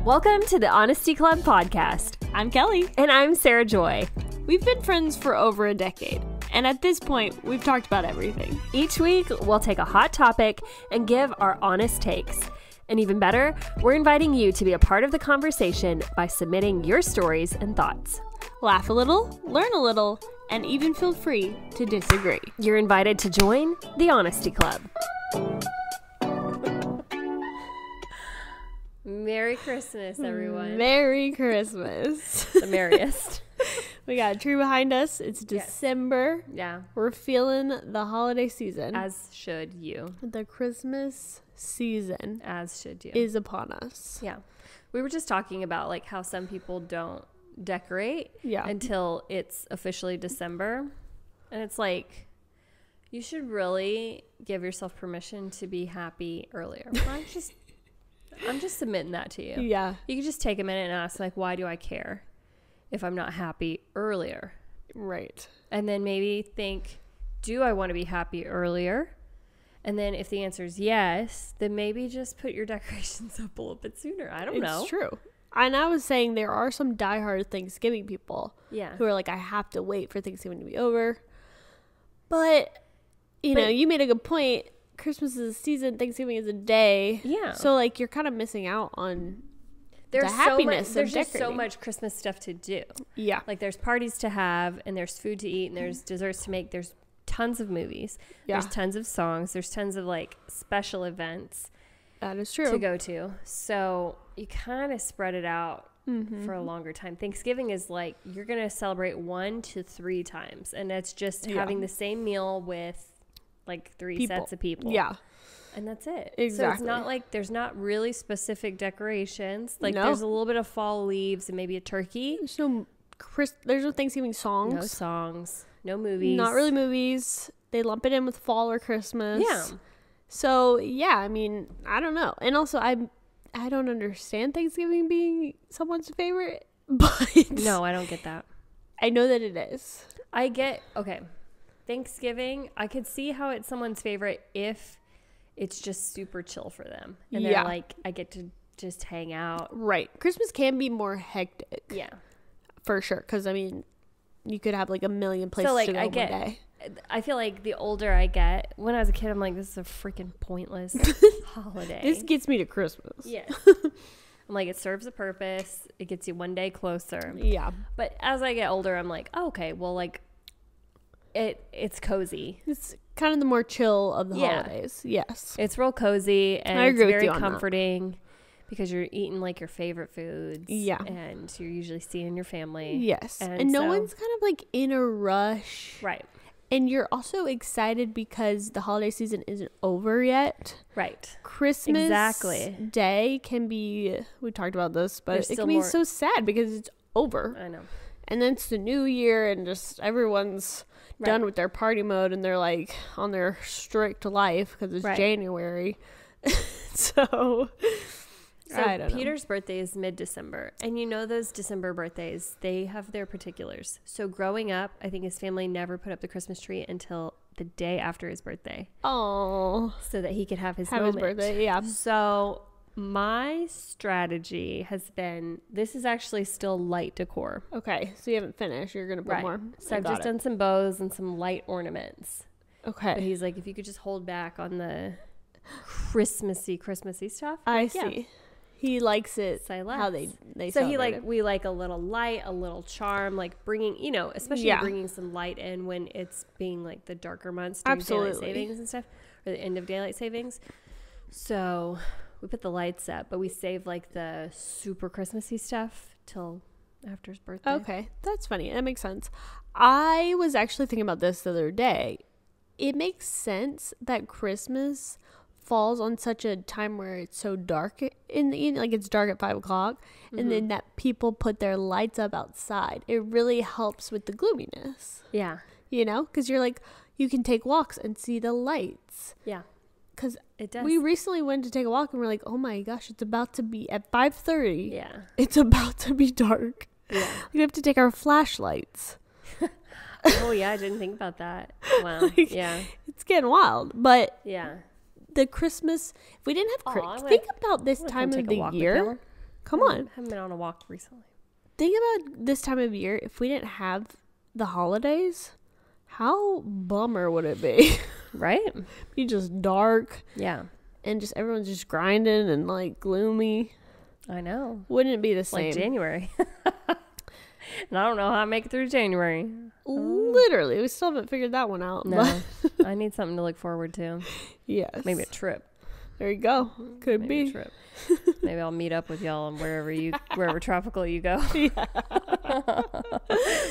Welcome to the Honesty Club podcast. I'm Kelly. And I'm Sarah Joy. We've been friends for over a decade, and at this point, we've talked about everything. Each week, we'll take a hot topic and give our honest takes. And even better, we're inviting you to be a part of the conversation by submitting your stories and thoughts. Laugh a little, learn a little, and even feel free to disagree. You're invited to join the Honesty Club. Merry Christmas, everyone. Merry Christmas. The merriest. We got a tree behind us. It's December. Yeah. We're feeling the holiday season. As should you. The Christmas season As should you. is upon us. Yeah. We were just talking about like how some people don't decorate until it's officially December. And it's like, you should really give yourself permission to be happy earlier. I'm just submitting that to you. Yeah. You can just take a minute and ask, like, why do I care if I'm not happy earlier? Right. And then maybe think, do I want to be happy earlier? And then if the answer is yes, then maybe just put your decorations up a little bit sooner. I don't know. It's true. And I was saying there are some diehard Thanksgiving people who are like, I have to wait for Thanksgiving to be over. But, you know, you made a good point. Christmas is a season, Thanksgiving is a day. Yeah. So, like, you're kind of missing out on the happiness of There's just decorating. so much Christmas stuff to do. Yeah. Like, there's parties to have, and there's food to eat, and there's desserts to make. There's tons of movies. Yeah. There's tons of songs. There's tons of, like, special events That is true. to go to. So, you kind of spread it out for a longer time. Thanksgiving is like, you're going to celebrate 1 to 3 times, and it's just having the same meal with like 3 sets of people. Yeah. And that's it. Exactly. So it's not like there's not really specific decorations. Like there's a little bit of fall leaves and maybe a turkey. There's no Thanksgiving songs. No songs. No movies. Not really movies. They lump it in with fall or Christmas. Yeah. So, yeah, I mean, I don't know. And also, I don't understand Thanksgiving being someone's favorite, but No, I don't get that. I know that it is. Okay. Thanksgiving, I could see how it's someone's favorite if it's just super chill for them. And they're like, I get to just hang out. Right. Christmas can be more hectic. Yeah. For sure. Because, I mean, you could have like a million places So, like, to go one day. I feel like the older I get, when I was a kid, I'm like, this is a freaking pointless holiday. This gets me to Christmas. Yeah. I'm like, it serves a purpose. It gets you one day closer. Yeah. But as I get older, I'm like, oh, okay, well, like, it's cozy. It's kind of the more chill of the holidays. Yes. It's real cozy, and I agree it's with very you on comforting because you're eating, like, your favorite foods. Yeah. And you're usually seeing your family. Yes. And no one's kind of, like, in a rush. Right. And you're also excited because the holiday season isn't over yet. Right. Christmas Day can be, we talked about this, but it can be so sad because it's over. I know. And then it's the new year and just everyone's done with their party mode and they're like on their strict life because it's January. So I don't know. Peter's birthday is mid-December, and you know those December birthdays, they have their particulars. So growing up, I think his family never put up the Christmas tree until the day after his birthday. Oh, so that he could have his birthday. Yeah. So my strategy has been, this is actually still light decor. Okay, so you haven't finished. You're gonna put more. So I've just done some bows and some light ornaments. Okay. But he's like, if you could just hold back on the Christmassy stuff. I see. He likes it. How they so he like, we like a little light, a little charm, like bringing, you know, especially bringing some light in when it's being like the darker months during daylight savings and stuff, or the end of daylight savings. So we put the lights up, but we save like the super Christmassy stuff till after his birthday. Okay, that's funny. That makes sense. I was actually thinking about this the other day. It makes sense that Christmas falls on such a time where it's so dark in the evening, like it's dark at 5 o'clock, and then that people put their lights up outside. It really helps with the gloominess. Yeah. You know, because you're like, you can take walks and see the lights. Yeah. Because it does. We recently went to take a walk and we're like, oh my gosh, it's about to be at 5:30. Yeah. It's about to be dark. Yeah. We have to take our flashlights. Oh yeah, I didn't think about that. Wow. Like, yeah. It's getting wild. But yeah. The Christmas, if we didn't have think about this time of the year. Come on. I haven't been on a walk recently. Think about this time of year. If we didn't have the holidays, how bummer would it be? Right? Be just dark. Yeah. And just everyone's just grinding and like gloomy. I know. Wouldn't it be the same? Like January. And I don't know how I make it through January. Literally. We still haven't figured that one out. No. I need something to look forward to. Yes. Maybe a trip. There you go. Could Maybe be. A trip. Maybe I'll meet up with y'all and wherever tropical you go. Yeah.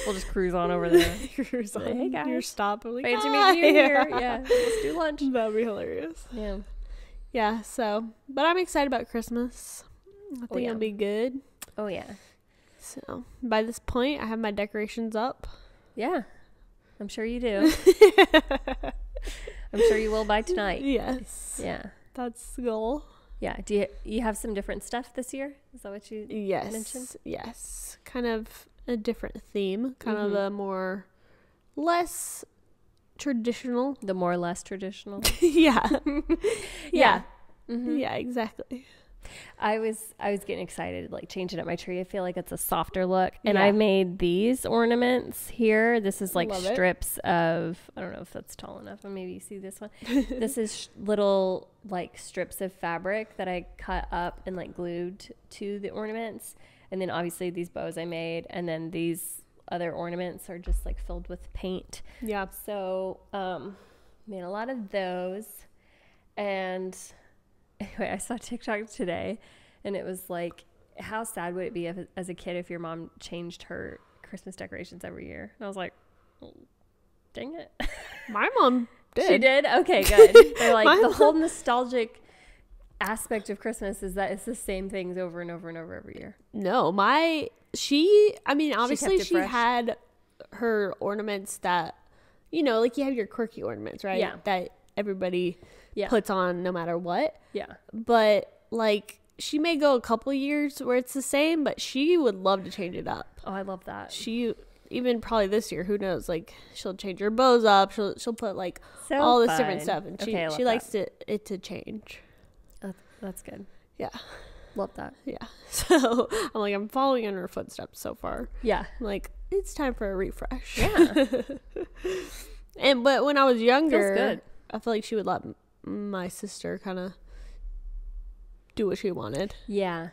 We'll just cruise on over there. Cruise on. Hey guys. Your stop. And Fancy meeting you here. Yeah. Let's do lunch. That'd be hilarious. Yeah. Yeah. So, but I'm excited about Christmas. I think it'll be good. Oh yeah. So by this point, I have my decorations up. Yeah. I'm sure you do. I'm sure you will by tonight. Yes. Yeah. That's the goal. Yeah. Do you have some different stuff this year? Is that what you mentioned? Yes. Kind of a different theme. Kind of a more less traditional. The more less traditional. Yeah. Yeah. Mm-hmm. Yeah, exactly. I was getting excited, like changing up my tree. I feel like it's a softer look. And I made these ornaments here. This is like strips of, I don't know if that's tall enough. Or maybe you see this one. This is little like strips of fabric that I cut up and like glued to the ornaments. And then obviously these bows I made. And then these other ornaments are just like filled with paint. Yeah. So made a lot of those. And anyway, I saw TikTok today, and it was like, how sad would it be as a kid if your mom changed her Christmas decorations every year? And I was like, dang it. My mom did. She did? Okay, good. They're like, the whole nostalgic aspect of Christmas is that it's the same things over and over and over every year. No, obviously she had her ornaments that, like you have your quirky ornaments, right? Yeah. That everybody puts on no matter what. Yeah. But like she may go a couple years where it's the same, but she would love to change it up. Oh, I love that. She even probably this year, who knows, like she'll change her bows up, she'll put like so all this fun. different stuff, and she likes it to change. That's good. Yeah. Love that. Yeah. So I'm following in her footsteps so far. Yeah. I'm like, it's time for a refresh. Yeah. But when I was younger, feels good. I feel like she would let my sister kind of do what she wanted. Yeah.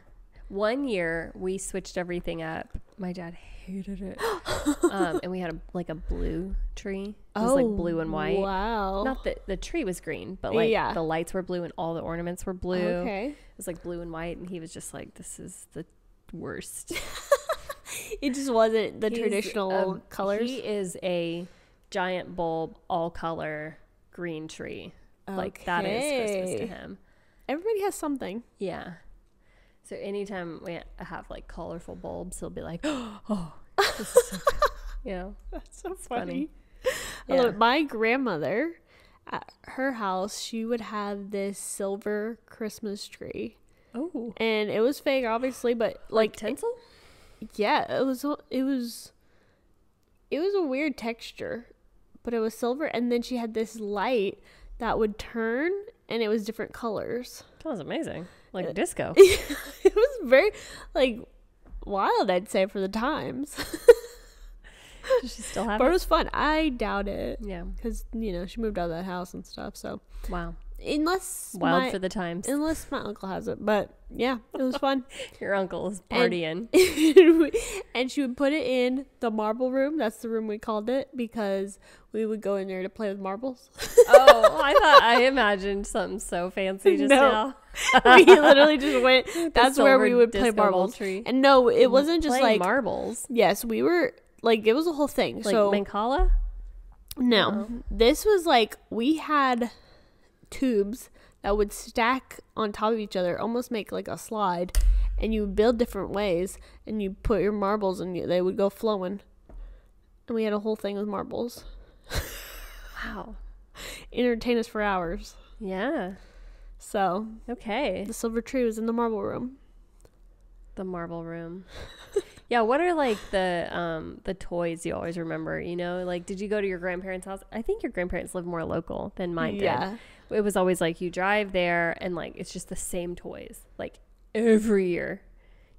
One year we switched everything up. My dad hated it. And we had a blue tree. It was like blue and white. Wow. Not that the tree was green, but like the lights were blue and all the ornaments were blue. Okay. It was like blue and white, and he was just like, this is the worst. It just wasn't the traditional colors. He is a giant bulb, all color green tree. Okay. Like that is Christmas to him. Everybody has something. Yeah. So anytime we have like colorful bulbs, he'll be like, oh, this is so good. That's so funny. Yeah. My grandmother, at her house, she would have this silver Christmas tree. Oh. And it was fake, obviously, but like tinsel? Yeah, it was a weird texture, but it was silver. And then she had this light that would turn, and it was different colors. That was amazing. Like disco. It was very wild, I'd say, for the times. Does she still have but it was fun. I doubt it. Yeah. Because, she moved out of that house and stuff. So. Wow. For the times. Unless my uncle has it. But, yeah, it was fun. Your uncle is partying. And she would put it in the marble room. That's the room we called it. Because we would go in there to play with marbles. Oh, I imagined something so fancy just now. We literally just went. That's where we would play marbles. Tree. And no, it wasn't just like marbles. Yes, we were like, it was a whole thing. Like so Mancala? No, this was like, we had tubes that would stack on top of each other, almost make like a slide, and you would build different ways, and you put your marbles and they would go flowing. And we had a whole thing with marbles. Wow. Entertain us for hours. Yeah. So okay, the silver tree was in the marble room. The marble room. Yeah, what are like the toys you always remember? Like, did you go to your grandparents' house? I think your grandparents live more local than mine did. Yeah. It was always like you drive there and like it's just the same toys like every year.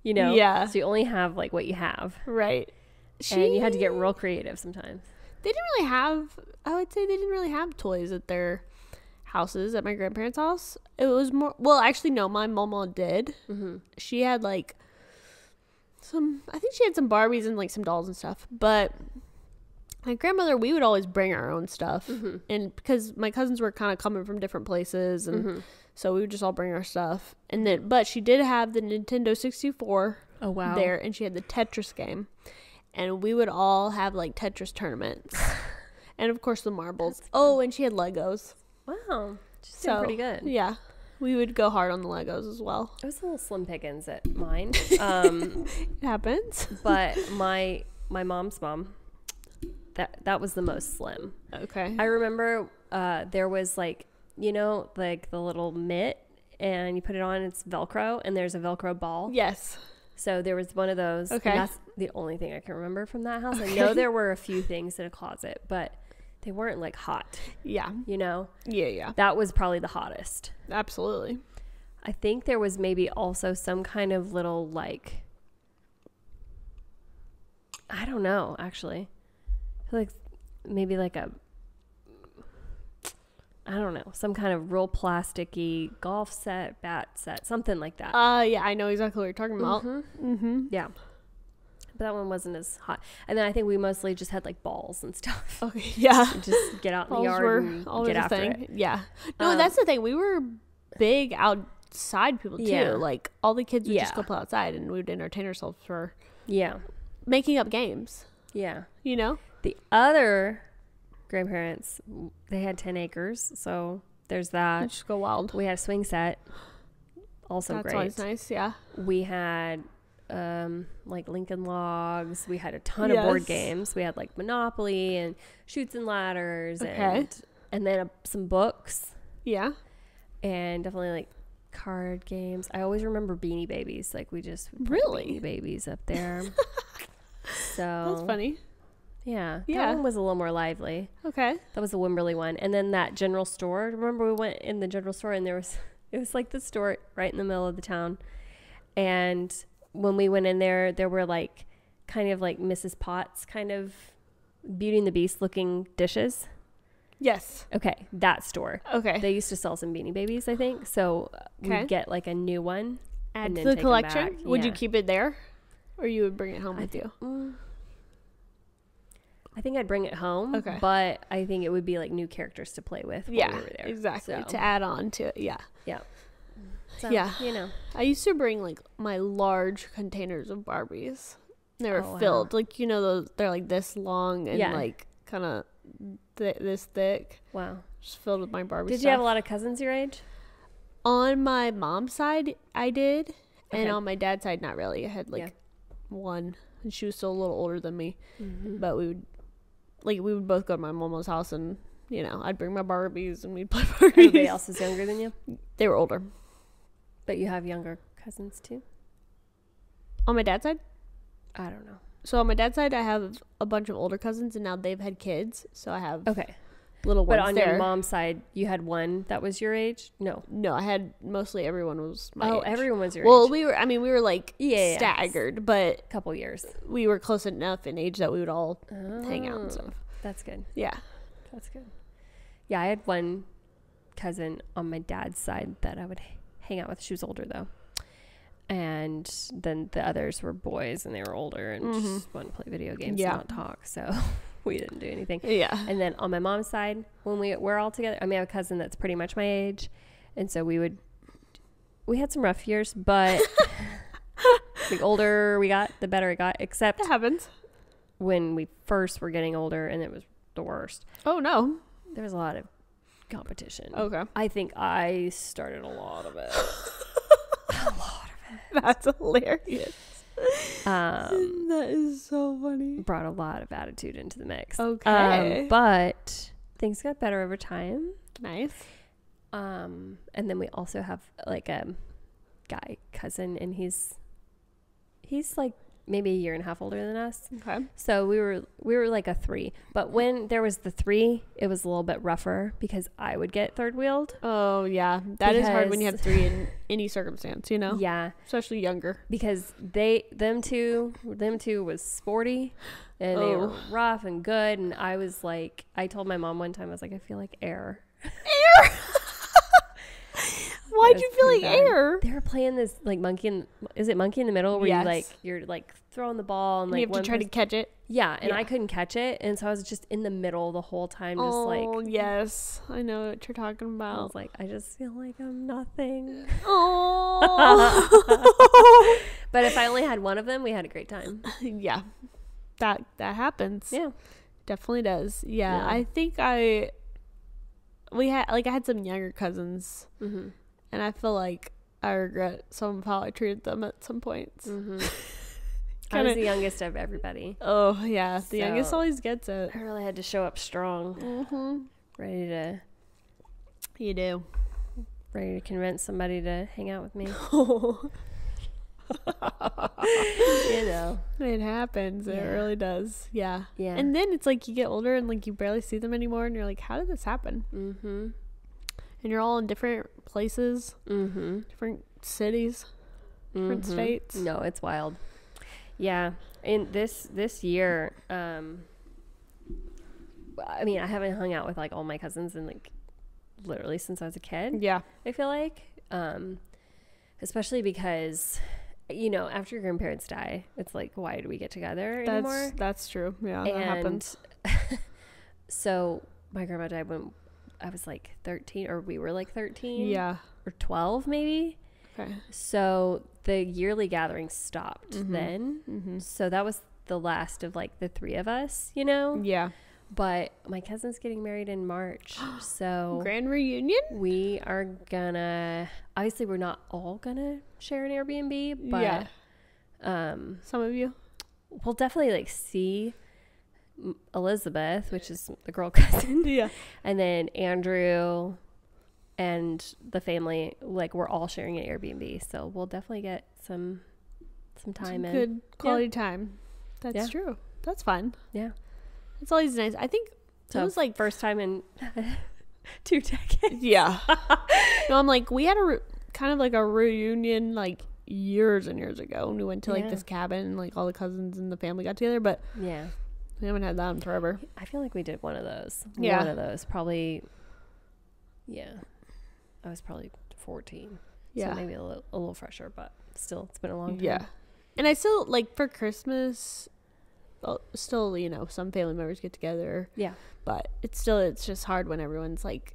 you know? Yeah. So you only have like what you have. Right. And you had to get real creative sometimes. They didn't really have, I would say they didn't really have toys at their houses, at my grandparents' house. It was more, well, actually, no, my mama did. Mm-hmm. She had like I think she had some Barbies and like some dolls and stuff. But my grandmother, we would always bring our own stuff. Mm-hmm. And because my cousins were kind of coming from different places. And so we would just all bring our stuff. And then, but she did have the Nintendo 64 there. And she had the Tetris game. And we would all have like Tetris tournaments. And of course the marbles. Oh, and she had Legos. Wow. She's doing pretty good. Yeah. We would go hard on the Legos as well. It was a little slim pickings at mine. It happens. But my mom's mom, that was the most slim. Okay. I remember there was like, you know, like the little mitt, and you put it on, it's Velcro, and there's a Velcro ball. Yes. So there was one of those. Okay. And that's the only thing I can remember from that house. I know there were a few things in a closet, but they weren't like hot. Yeah. You know? Yeah. That was probably the hottest. Absolutely. I think there was maybe also some kind of little like, I don't know, actually. I feel like maybe like I don't know, some kind of real plasticky golf set, bat set, something like that. Yeah, I know exactly what you're talking about. Yeah. But that one wasn't as hot. And then I think we mostly just had like balls and stuff. Okay, yeah. Just get out in the yard and get after it. Yeah. No, that's the thing. We were big outside people too. Yeah. Like all the kids would just go play outside, and we would entertain ourselves for making up games. Yeah. You know? The other grandparents, they had 10 acres, so there's that. Just go wild. We had a swing set, also That's great. always nice. Yeah. We had like Lincoln Logs. We had a ton of board games. We had like Monopoly and Chutes and Ladders, and then some books. Yeah. And definitely like card games. I always remember Beanie Babies. Like we just put Beanie Babies up there. So that's funny. Yeah. That one was a little more lively. Okay. That was the Wimberley one. And then that general store. Remember we went in the general store and it was like the store right in the middle of the town. And when we went in there were like kind of like Mrs. Potts kind of Beauty and the Beast looking dishes. Yes. Okay. That store. Okay. They used to sell some Beanie Babies, I think. So we'd get like a new one. Add to the collection. Would you keep it there? Or you would bring it home with you? I think I'd bring it home. Okay. But I think it would be like new characters to play with while we were there. Exactly. So. To add on to it. Yeah. Yeah. So, you know. I used to bring like my large containers of Barbies. They were filled. Wow. Like, you know, those, they're like this long and like kind of this thick. Wow. Just filled with my Barbie stuff. Did you have a lot of cousins your age? On my mom's side, I did. Okay. And on my dad's side, not really. I had like one. And she was still a little older than me. Mm-hmm. But we would both go to my mama's house and, you know, I'd bring my Barbies and we'd play Barbies. Everybody else is younger than you? They were older. But you have younger cousins too? On my dad's side? I don't know. So on my dad's side, I have a bunch of older cousins, and now they've had kids. So I have little ones. But on your mom's side, you had one that was your age? No, I had mostly everyone was my age. Oh, everyone was your age. Well, we were like staggered, but a couple years. We were close enough in age that we would all hang out and stuff. That's good. Yeah, that's good. Yeah, I had one cousin on my dad's side that I would hang out with. She was older though. And then the others were boys and they were older and just wanted to play video games and not talk. So we didn't do anything. Yeah. And then on my mom's side, when we're all together, I mean, I have a cousin that's pretty much my age. And so we had some rough years, but the older we got, the better it got, except it happens when we first were getting older and it was the worst. Oh, no. There was a lot of competition. Okay. I think I started a lot of it. A lot of it. That's hilarious. That is so funny. Brought a lot of attitude into the mix. Okay. But things got better over time. Nice. And then we also have like a guy cousin, and he's like maybe a year and a half older than us. Okay. So we were like a 3. But when there was the 3, it was a little bit rougher because I would get third wheeled. Oh, yeah. That is hard when you have 3 in any circumstance, you know? Yeah. Especially younger. Because them two was sporty and they were rough and good. And I was like, I told my mom one time, I was like, I feel like air. Air? Why'd you feel like air? They were playing this like monkey in the middle where you're like throwing the ball and like you have to try to catch it. Yeah, and I couldn't catch it, and so I was just in the middle the whole time, just Oh yes, I know what you're talking about. I was like, I just feel like I'm nothing. Oh. But if I only had one of them, we had a great time. Yeah, that happens. Yeah, definitely does. Yeah. I think I had some younger cousins. Mm-hmm. And I feel like I regret some of how I treated them at some points. Mm-hmm. I was the youngest of everybody. Oh, yeah. The youngest always gets it. I really had to show up strong. Mm-hmm. Ready to... You do. Ready to convince somebody to hang out with me. You know. It happens. Yeah. It really does. Yeah. Yeah. And then it's like you get older and like you barely see them anymore and you're like, how did this happen? Mm-hmm. And you're all in different places, different cities, different states. No, it's wild. Yeah. In this year, I mean, I haven't hung out with like all my cousins in like literally since I was a kid. Yeah. I feel like, especially because, you know, after your grandparents die, it's like, why do we get together anymore? That's true. Yeah, that happens. So my grandma died when I was like 13, or we were like 13. Yeah. Or 12 maybe. Okay. So the yearly gathering stopped then. Mm-hmm. So that was the last of like the 3 of us, you know? Yeah. But my cousin's getting married in March. So grand reunion? We are gonna, obviously we're not all gonna share an Airbnb, but some of you. We'll definitely like see Elizabeth, which is the girl cousin. Yeah. And then Andrew and the family, like we're all sharing an Airbnb. So we'll definitely get some time in. Good quality time. That's true. That's fun. Yeah. It's always nice. I think so it was like first time in 2 decades. Yeah. No, I'm like, we had kind of like a reunion like years and years ago when we went to like this cabin and like all the cousins and the family got together, but yeah, we haven't had that in forever. I feel like we did one of those. Yeah. One of those. Probably, yeah. I was probably 14. Yeah. So maybe a little fresher, but still, it's been a long time. Yeah. And I still, like, for Christmas, still, you know, some family members get together. Yeah. But it's just hard when everyone's, like,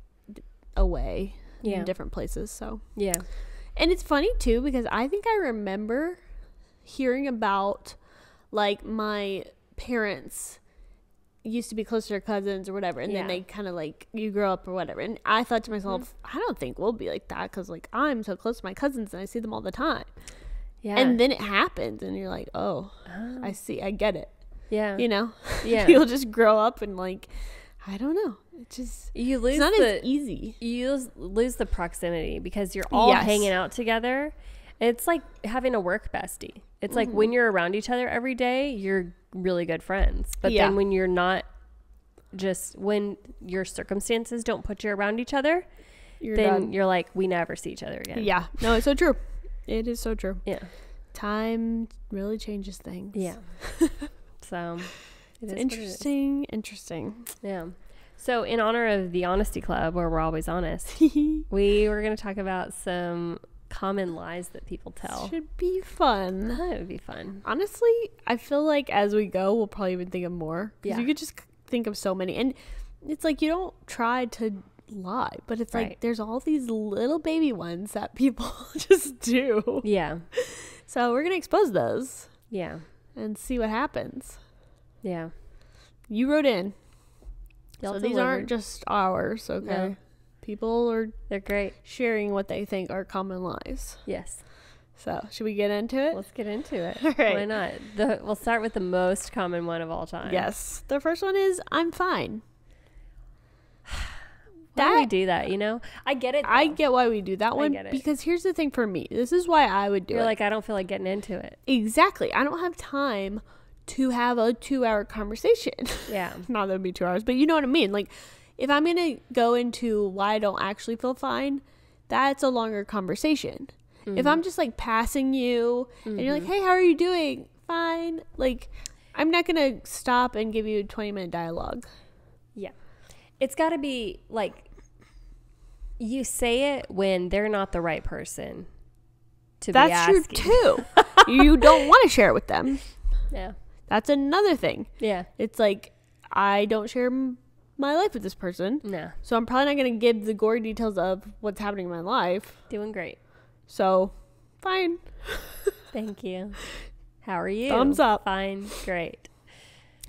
away in different places, so. Yeah. And it's funny, too, because I think I remember hearing about, like, my parents used to be close to their cousins or whatever, and then they kind of like, you grow up or whatever, and I thought to myself, I don't think we'll be like that because like I'm so close to my cousins and I see them all the time. Yeah. And then it happens and you're like, oh. I see, I get it. Yeah. You know? Yeah. You'll just grow up and like, I don't know, it just, you lose, it's not as easy. You lose the proximity because you're all hanging out together. It's like having a work bestie. It's like when you're around each other every day, you're really good friends. But then when you're not, just when your circumstances don't put you around each other, you're like, we never see each other again. Yeah. No, it's so true. It is so true. Yeah. Time really changes things. Yeah. So it's interesting. Interesting. Yeah. So in honor of the Honesty Club, where we're always honest, we were going to talk about some common lies that people tell. Should be fun. That would be fun. Honestly, I feel like as we go, we'll probably even think of more. Because you could just think of so many. And it's like you don't try to lie, but it's like there's all these little baby ones that people just do. Yeah. So we're going to expose those. Yeah. And see what happens. Yeah. You wrote in. So these aren't just ours, okay? No. People they're great, sharing what they think are common lies. Yes. So should we get into it? Let's get into it. All right. Why not? We'll start with the most common one of all time. Yes. The first one is, I'm fine. Why do we do that, you know? I get it, though. I get why we do that one. I get it. Because here's the thing for me. This is why I would do it. You're like, I don't feel like getting into it. Exactly. I don't have time to have a 2-hour conversation. Yeah. Not that it'd be 2 hours, but you know what I mean? Like, if I'm going to go into why I don't actually feel fine, that's a longer conversation. Mm-hmm. If I'm just, like, passing you, and you're like, hey, how are you doing? Fine. Like, I'm not going to stop and give you a 20-minute dialogue. Yeah. It's got to be, like, you say it when they're not the right person to be asking. That's true, too. You don't want to share it with them. Yeah. That's another thing. Yeah. It's like, I don't share my life with this person. No. So I'm probably not going to give the gory details of what's happening in my life. Doing great. So, fine. Thank you. How are you? Thumbs up. Fine. Great.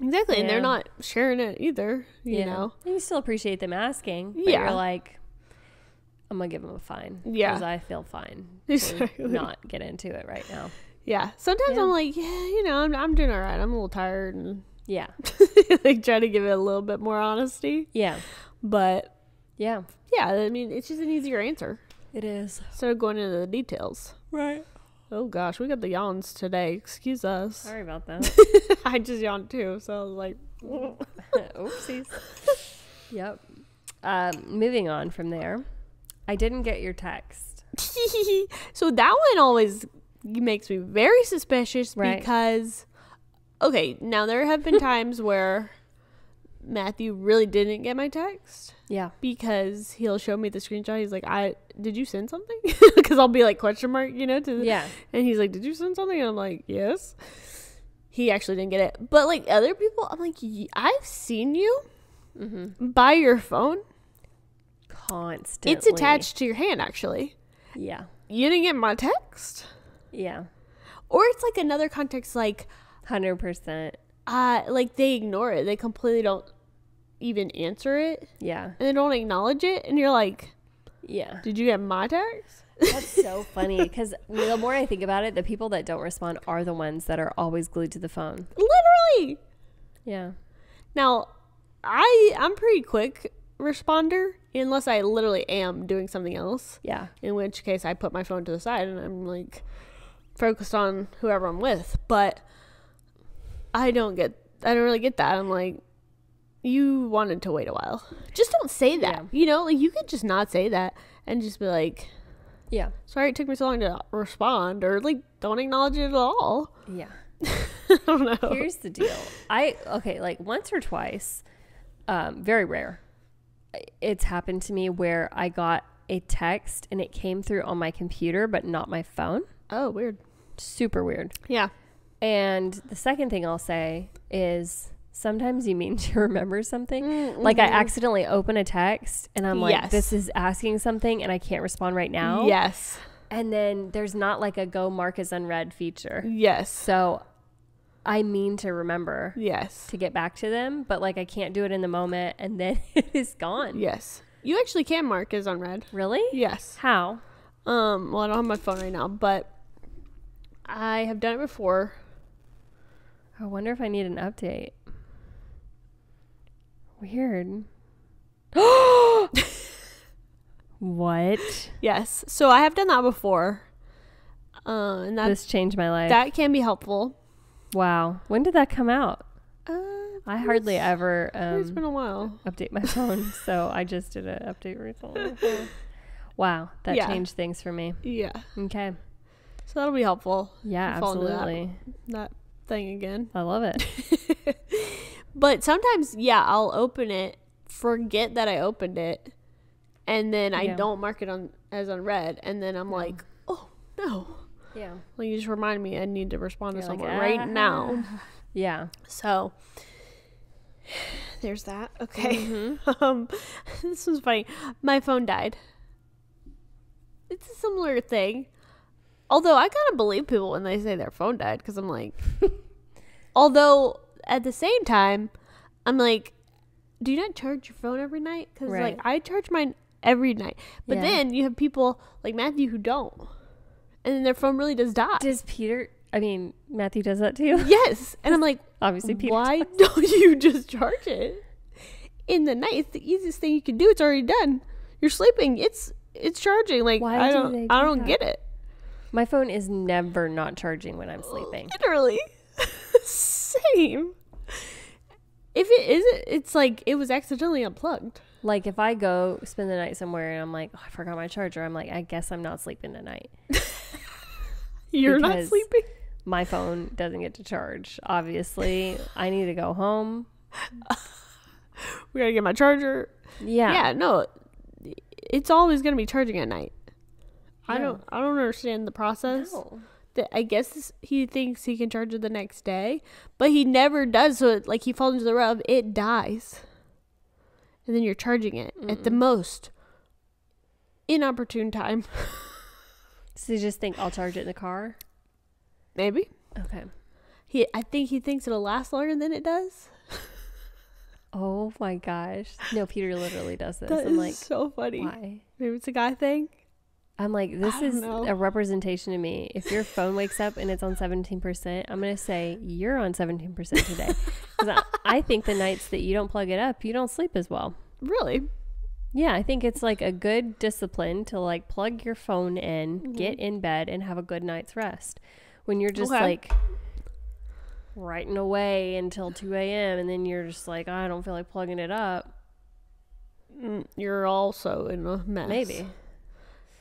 Exactly. Yeah. And they're not sharing it either, you know. And you still appreciate them asking. But Yeah. you're like, I'm going to give them a fine. Yeah. Because I feel fine. Exactly. To not get into it right now. Yeah. Sometimes I'm like, yeah, you know, I'm doing all right. I'm a little tired. And Yeah. like try to give it a little bit more honesty. Yeah. But Yeah. yeah, I mean, it's just an easier answer. It is. Instead of going into the details. Right. Oh gosh, we got the yawns today. Excuse us. Sorry about that. I just yawned too, so I was like, Oopsies. Yep. Moving on from there. I didn't get your text. so that one always makes me very suspicious because, okay, now there have been times where Matthew really didn't get my text. Yeah. Because he'll show me the screenshot. He's like, did you send something? Because I'll be like, question mark, you know? Yeah. And he's like, did you send something? And I'm like, yes. He actually didn't get it. But like other people, I'm like, I've seen you by your phone. Constantly. It's attached to your hand, actually. Yeah. You didn't get my text? Yeah. Or it's like another context, like 100%. Like they ignore it. They completely don't even answer it. Yeah. And they don't acknowledge it. And you're like, yeah. did you get my text? That's so funny because the more I think about it, the people that don't respond are the ones that are always glued to the phone. Literally. Yeah. Now, I'm pretty quick responder unless I literally am doing something else. Yeah. In which case I put my phone to the side and I'm like focused on whoever I'm with. But I don't really get that. I'm like, you wanted to wait a while. Just don't say that. Yeah. You know, like you could just not say that and just be like, yeah, sorry it took me so long to respond, or like don't acknowledge it at all. Yeah. I don't know. Here's the deal. Like once or twice, very rare. It's happened to me where I got a text and it came through on my computer, but not my phone. Oh, weird. Super weird. Yeah. And the second thing I'll say is sometimes you mean to remember something. Like I accidentally open a text and I'm like, this is asking something and I can't respond right now. Yes. And then there's not like a go mark as unread feature. Yes. So I mean to remember. Yes. To get back to them, but like I can't do it in the moment and then it is gone. Yes. You actually can mark as unread. Really? Yes. How? Well, I don't have my phone right now, but I have done it before. I wonder if I need an update. Weird. What? Yes. So I have done that before. And this changed my life. That can be helpful. Wow. When did that come out? I hardly ever it's been a while. Update my phone, so I just did an update recently. Wow, that changed things for me. Yeah. Okay. So that'll be helpful. Yeah, absolutely. That thing again. I love it. But sometimes, I'll open it, forget that I opened it, and then I don't mark it on as unread, and then I'm like, oh no. Yeah. Like you just remind me I need to respond to someone right now. Yeah. So there's that. Okay. This was funny. My phone died. It's a similar thing. Although I kind of believe people when they say their phone died because I'm like, although at the same time, I'm like, do you not charge your phone every night? Because like I charge mine every night. But then you have people like Matthew who don't. And then their phone really does die. Matthew does that too? Yes. And I'm like, obviously Peter why don't you just charge it? in the night. It's the easiest thing you can do. It's already done. You're sleeping. It's charging. Like, I don't get it. My phone is never not charging when I'm sleeping. Literally. Same. If it isn't, it's like it was accidentally unplugged. Like, if I go spend the night somewhere and I'm like, oh, I forgot my charger, I'm like, I guess I'm not sleeping tonight. You're not sleeping? My phone doesn't get to charge. Obviously, I need to go home. We gotta get my charger. Yeah, no. It's always gonna be charging at night. Yeah. I don't understand the process. No. I guess he thinks he can charge it the next day, but he never does. So like he falls into the rub, it dies, and then you're charging it at the most inopportune time. So you just think I'll charge it in the car? Maybe. Okay. I think he thinks it'll last longer than it does. Oh my gosh! No, Peter literally does this. I'm like, so funny. Why? Maybe it's a guy thing. I'm like, this is a representation to me. If your phone wakes up and it's on 17%, I'm going to say you're on 17% today. Because I think the nights that you don't plug it up, you don't sleep as well. Really? Yeah, I think it's like a good discipline to like plug your phone in, get in bed, and have a good night's rest. When you're just like writing away until 2 a.m. and then you're just like, I don't feel like plugging it up. You're also in a mess. Maybe.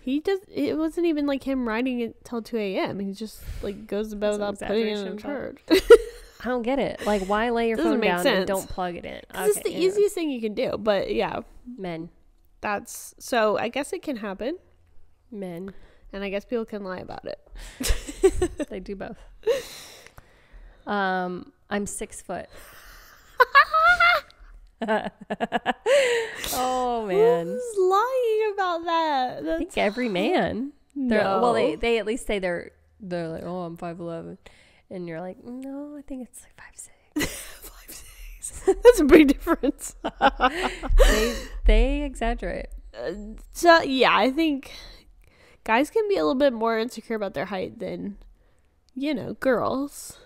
It wasn't even like him writing it till 2 a.m. He just like goes to bed without putting it in charge. I don't get it. Like, why lay your phone down and don't plug it in? Because it's the easiest thing you can do. But yeah. Men. So I guess it can happen. Men. And I guess people can lie about it. They do both. I'm 6 foot. Oh man, who's lying about that? I think every man. No. Well, they at least say they're like, oh, I'm 5'11", and you're like, no, I think it's like 5'6". 5'6". That's a big difference. they exaggerate. So yeah, I think guys can be a little bit more insecure about their height than girls.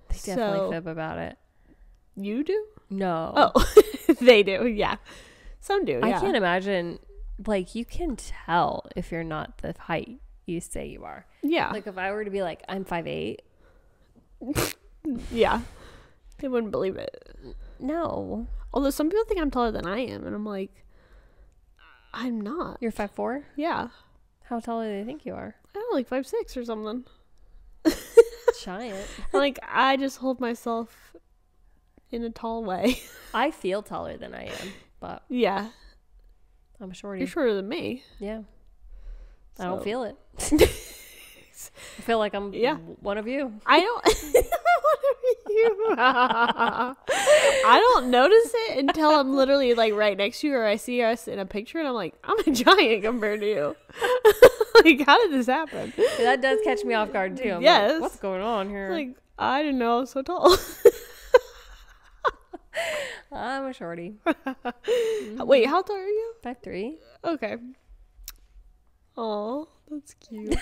They definitely fib about it. You do? No. Oh, they do. Yeah. Some do. Yeah. I can't imagine. Like, you can tell if you're not the height you say you are. Yeah. Like, if I were to be like, I'm 5'8". Yeah. They wouldn't believe it. No. Although some people think I'm taller than I am, and I'm like, I'm not. You're 5'4"? Yeah. How tall do they think you are? I don't know, like 5'6" or something. Giant. Like, I just hold myself in a tall way. I feel taller than I am, but yeah, I'm a shorty. You're shorter than me. Yeah. So. I don't feel it. I feel like I'm one of you. I don't one of you. I don't notice it until I'm literally like right next to you, or I see us in a picture and I'm like, I'm a giant compared to you. Like, how did this happen? That does catch me off guard too. I'm yes. Like, what's going on here? Like, I didn't know I was so tall. I'm a shorty. Wait, how tall are you? 5'3". Okay. Oh, that's cute.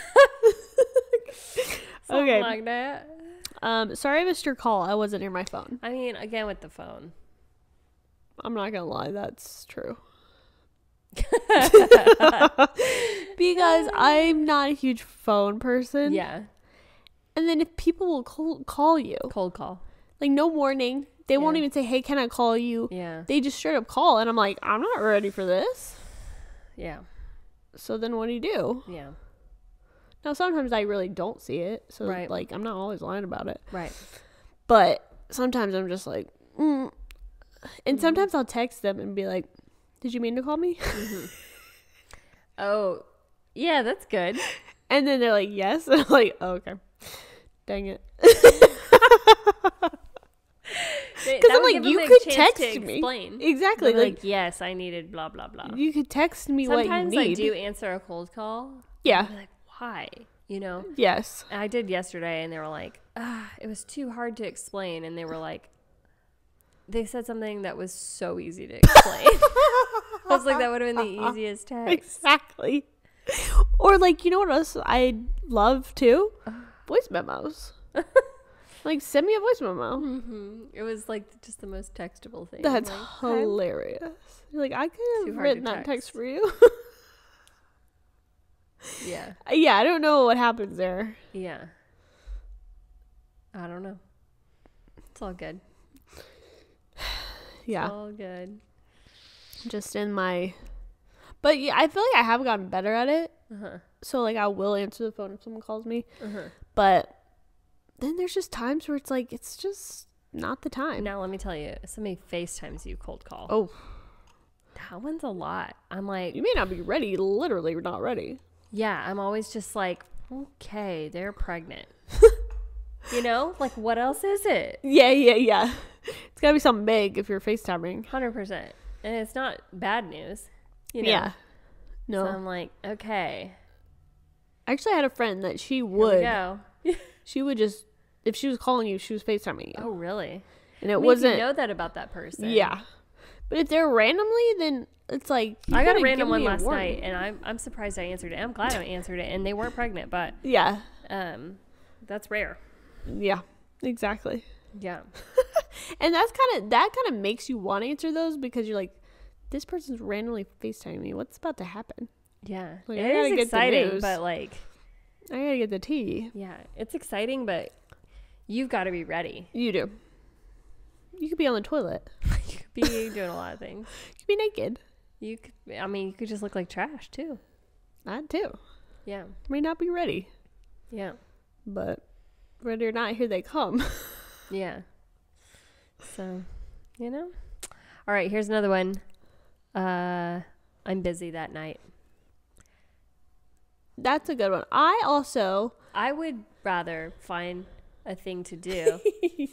Okay. Like that. Sorry I missed your call. I wasn't near my phone. I mean, again with the phone. I'm not gonna lie, that's true. Because I'm not a huge phone person. Yeah. And then if people will call you. Cold call. Like, no warning. They won't even say, hey, can I call you? Yeah. They just straight up call. And I'm like, I'm not ready for this. Yeah. So then what do you do? Yeah. Now, sometimes I really don't see it. So, right. like, I'm not always lying about it. Right. But sometimes I'm just like, And sometimes I'll text them and be like, did you mean to call me? Mm-hmm. Oh, yeah, that's good. And then they're like, yes. And I'm like, oh, okay. Dang it. Because I'm like, you could text me. Exactly. Like, yes, I needed blah, blah, blah. You could text me what you need. Sometimes I do answer a cold call. Yeah. I'm like, why? You know? Yes. I did yesterday, and they were like, it was too hard to explain. And they were like, they said something that was so easy to explain. I was like, that would have been the easiest text. Exactly. Or like, you know what else I love too? Voice memos. Like, send me a voice memo. Mm-hmm. It was like just the most textable thing. That's like, hilarious. Like, I could have written that text for you. Yeah. Yeah, I don't know what happens there. Yeah. I don't know. It's all good. Yeah. It's all good. Just in my... But yeah, I feel like I have gotten better at it. Uh-huh. So, like, I will answer the phone if someone calls me. Uh-huh. But then there's just times where it's like, it's just not the time. Now, let me tell you, somebody FaceTimes you cold call. Oh. That one's a lot. I'm like... You may not be ready. Literally, you're not ready. Yeah, I'm always just like, okay, they're pregnant. You know? Like, what else is it? Yeah. It's got to be something big if you're FaceTiming. 100%. And it's not bad news. You know? Yeah. No. So I'm like, okay. I actually had a friend that she Here we would. go. She would just, if she was calling you, she was FaceTiming you. Oh, really? And it I mean, wasn't. if you know that about that person. Yeah. But if they're randomly, then it's like. I got a random one last night, and I'm surprised I answered it. I'm glad I answered it, and they weren't pregnant, but. Yeah. That's rare. Yeah. Exactly. Yeah. And that kind of makes you want to answer those because you're like, this person's randomly FaceTiming me. What's about to happen? Yeah. Like, it is exciting, news. but like. I gotta get the tea. Yeah, it's exciting, but you've got to be ready. You do. You could be on the toilet. You could be doing a lot of things. You could be naked. You could just look like trash too. That too. Yeah. May not be ready. Yeah. But ready or not, here they come. Yeah. So, you know. All right, here's another one. I'm busy that night. That's a good one. I would rather find a thing to do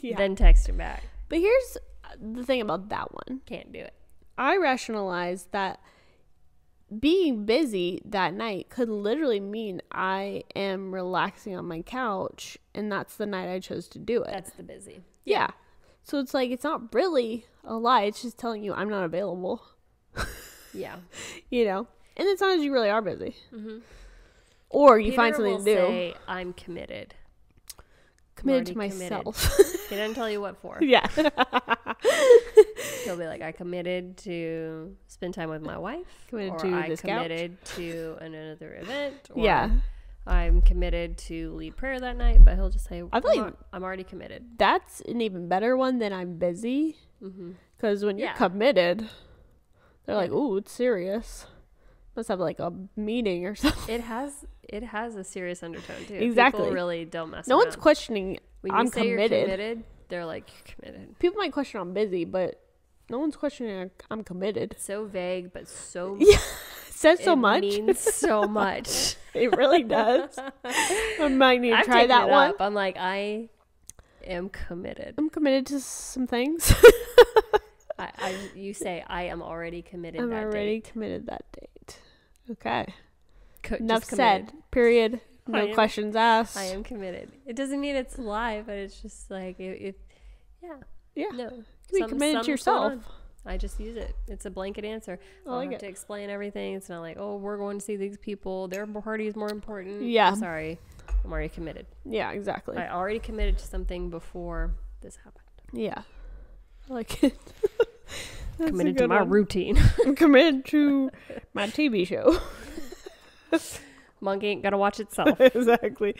yeah. than text him back. But here's the thing about that one. Can't do it. I rationalize that being busy that night could literally mean I am relaxing on my couch, and that's the night I chose to do it. That's the busy. Yeah. So it's like, it's not really a lie. It's just telling you I'm not available. Yeah. You know? And it's not as you really are busy. Mm-hmm. Or you Peter find something to do. Say, I'm committed. Committed to myself. He didn't tell you what for. Yeah. He'll be like, I committed to spend time with my wife. Committed or to I this committed to another event. Or yeah. I'm committed to lead prayer that night. But he'll just say, I'm already committed. That's an even better one than I'm busy. Because when you're committed, they're like, ooh, it's serious. Must have like a meeting or something. It has a serious undertone too. Exactly. People really don't mess No around. one's questioning when I'm you say committed. You're committed. They're like, you're committed. People might question I'm busy, but no one's questioning I'm committed. It's so vague, but so yeah, says so much. It means so much. It really does. I might need to try that one. I'm like, I am committed. I'm committed to some things. You say I am already committed. I'm already committed that date. Okay. Enough said. Period. No questions asked. I am committed. It doesn't mean it's a lie, but it's just like yeah. No. You be committed to yourself. I just use it. It's a blanket answer. I don't have to explain everything. It's not like, oh, we're going to see these people. Their party is more important. Yeah. I'm sorry. I'm already committed. Yeah, exactly. I already committed to something before this happened. Yeah. I like it. Committed to my routine. I'm committed to my TV show. Monkey ain't gotta watch itself. Exactly.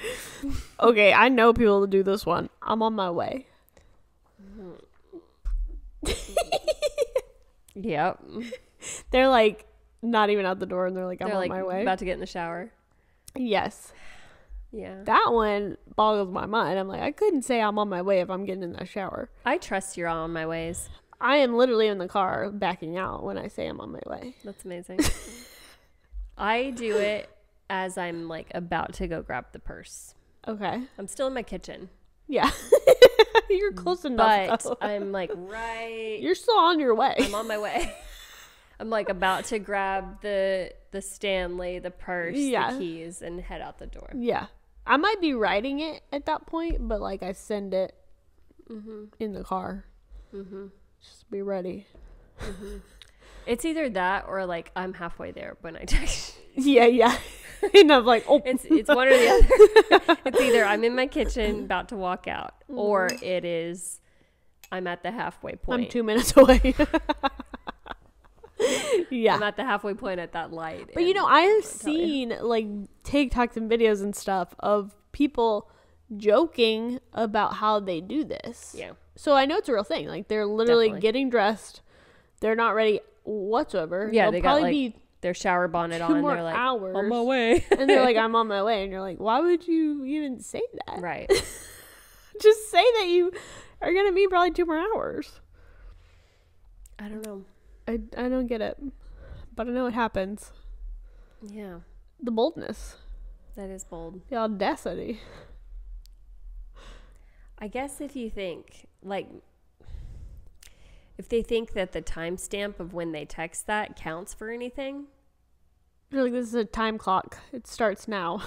Okay, I know people to do this one. I'm on my way. Yep. They're like not even out the door and they're like, I'm on my way. About to get in the shower. Yes. Yeah. That one boggles my mind. I'm like, I couldn't say I'm on my way if I'm getting in that shower. I trust you're on my ways. I am literally in the car backing out when I say I'm on my way. That's amazing. I do it as I'm like about to go grab the purse. Okay. I'm still in my kitchen. Yeah. You're close enough. But I'm like right. You're still on your way. I'm on my way. I'm like about to grab the Stanley, the purse, the keys, and head out the door. Yeah. I might be writing it at that point, but like I send it in the car. Just be ready. It's either that or like I'm halfway there when I text. Yeah. And I'm like, oh. It's one or the other. It's either I'm in my kitchen about to walk out, or it is I'm at the halfway point. I'm 2 minutes away. Yeah. I'm at the halfway point at that light. But I have seen like TikToks and videos and stuff of people joking about how they do this. Yeah. So I know it's a real thing. Like they're literally getting dressed. They're not ready whatsoever. Yeah, they'll they probably got like be their shower bonnet 2 on. more They're like, hours. on my way. And they're like, I'm on my way. And you're like, why would you even say that? Right. Just say that you are going to be probably 2 more hours. I don't know. I don't get it. But I know it happens. Yeah. The boldness. That is bold. The audacity. I guess if you think, like, if they think that the timestamp of when they text that counts for anything. You're like, this is a time clock. It starts now.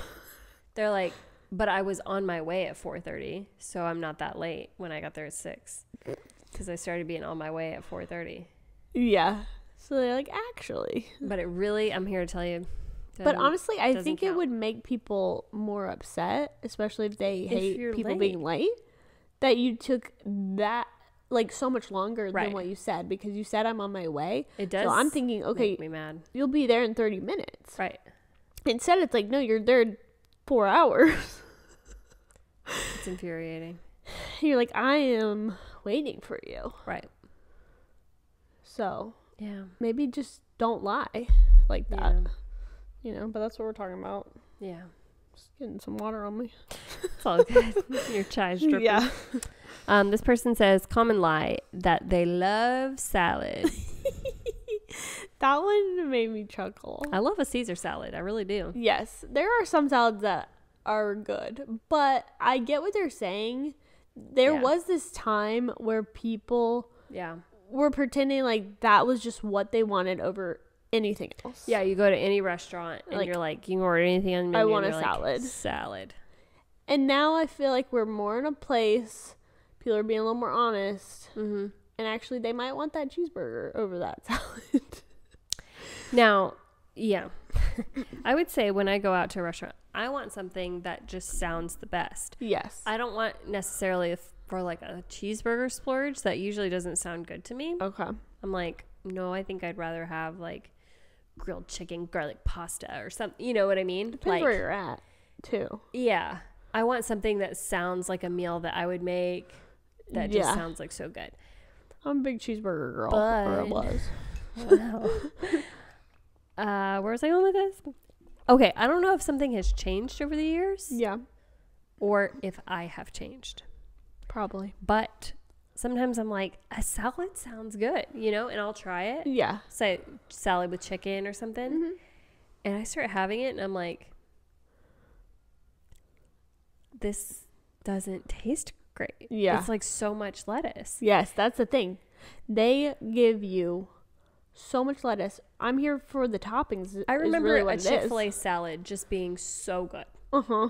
They're like, but I was on my way at 4:30, so I'm not that late when I got there at 6. Because I started being on my way at 4:30. Yeah. So they're like, actually. But it really, I'm here to tell you. But honestly, I think count. it would make people more upset, especially if they hate people late. being late, that you took that, like, so much longer Right. than what you said, because you said I'm on my way. It does. So I'm thinking, okay, make me mad. You'll be there in 30 minutes. Right. Instead, it's like, no, you're there in 4 hours. It's infuriating. You're like, I am waiting for you. Right. So Yeah. maybe just don't lie like that. Yeah. But that's what we're talking about. Yeah. Just getting some water on me. It's all good. Your chai's dripping. Yeah. This person says, common lie, that they love salad. That one made me chuckle. I love a Caesar salad. I really do. Yes, there are some salads that are good, but I get what they're saying. There was this time where people were pretending like that was just what they wanted over anything else. Yeah, you go to any restaurant and Like, you're like, you can order anything on the menu. I want and a you're like, salad. Salad. And now I feel like we're more in a place, people are being a little more honest, Mm-hmm. and actually they might want that cheeseburger over that salad. Now, yeah, I would say when I go out to a restaurant, I want something that just sounds the best. Yes. I don't want necessarily for like a cheeseburger splurge. That usually doesn't sound good to me. Okay. I'm like, no, I think I'd rather have like grilled chicken, garlic pasta or something. You know what I mean? Depends like, where you're at, too. Yeah. I want something that sounds like a meal that I would make that just Yeah. sounds like so good. I'm a big cheeseburger girl. But- or I was. Where was I going with this? Okay, I don't know if something has changed over the years Yeah. or if I have changed. Probably. But sometimes I'm like, a salad sounds good, and I'll try it. Yeah. Say salad with chicken or something. Mm-hmm. And I start having it and I'm like, this doesn't taste great. Yeah. It's like so much lettuce. Yes, that's the thing. They give you so much lettuce. I'm here for the toppings. I remember really a what it is. Chick-fil-A salad just being so good. Uh-huh.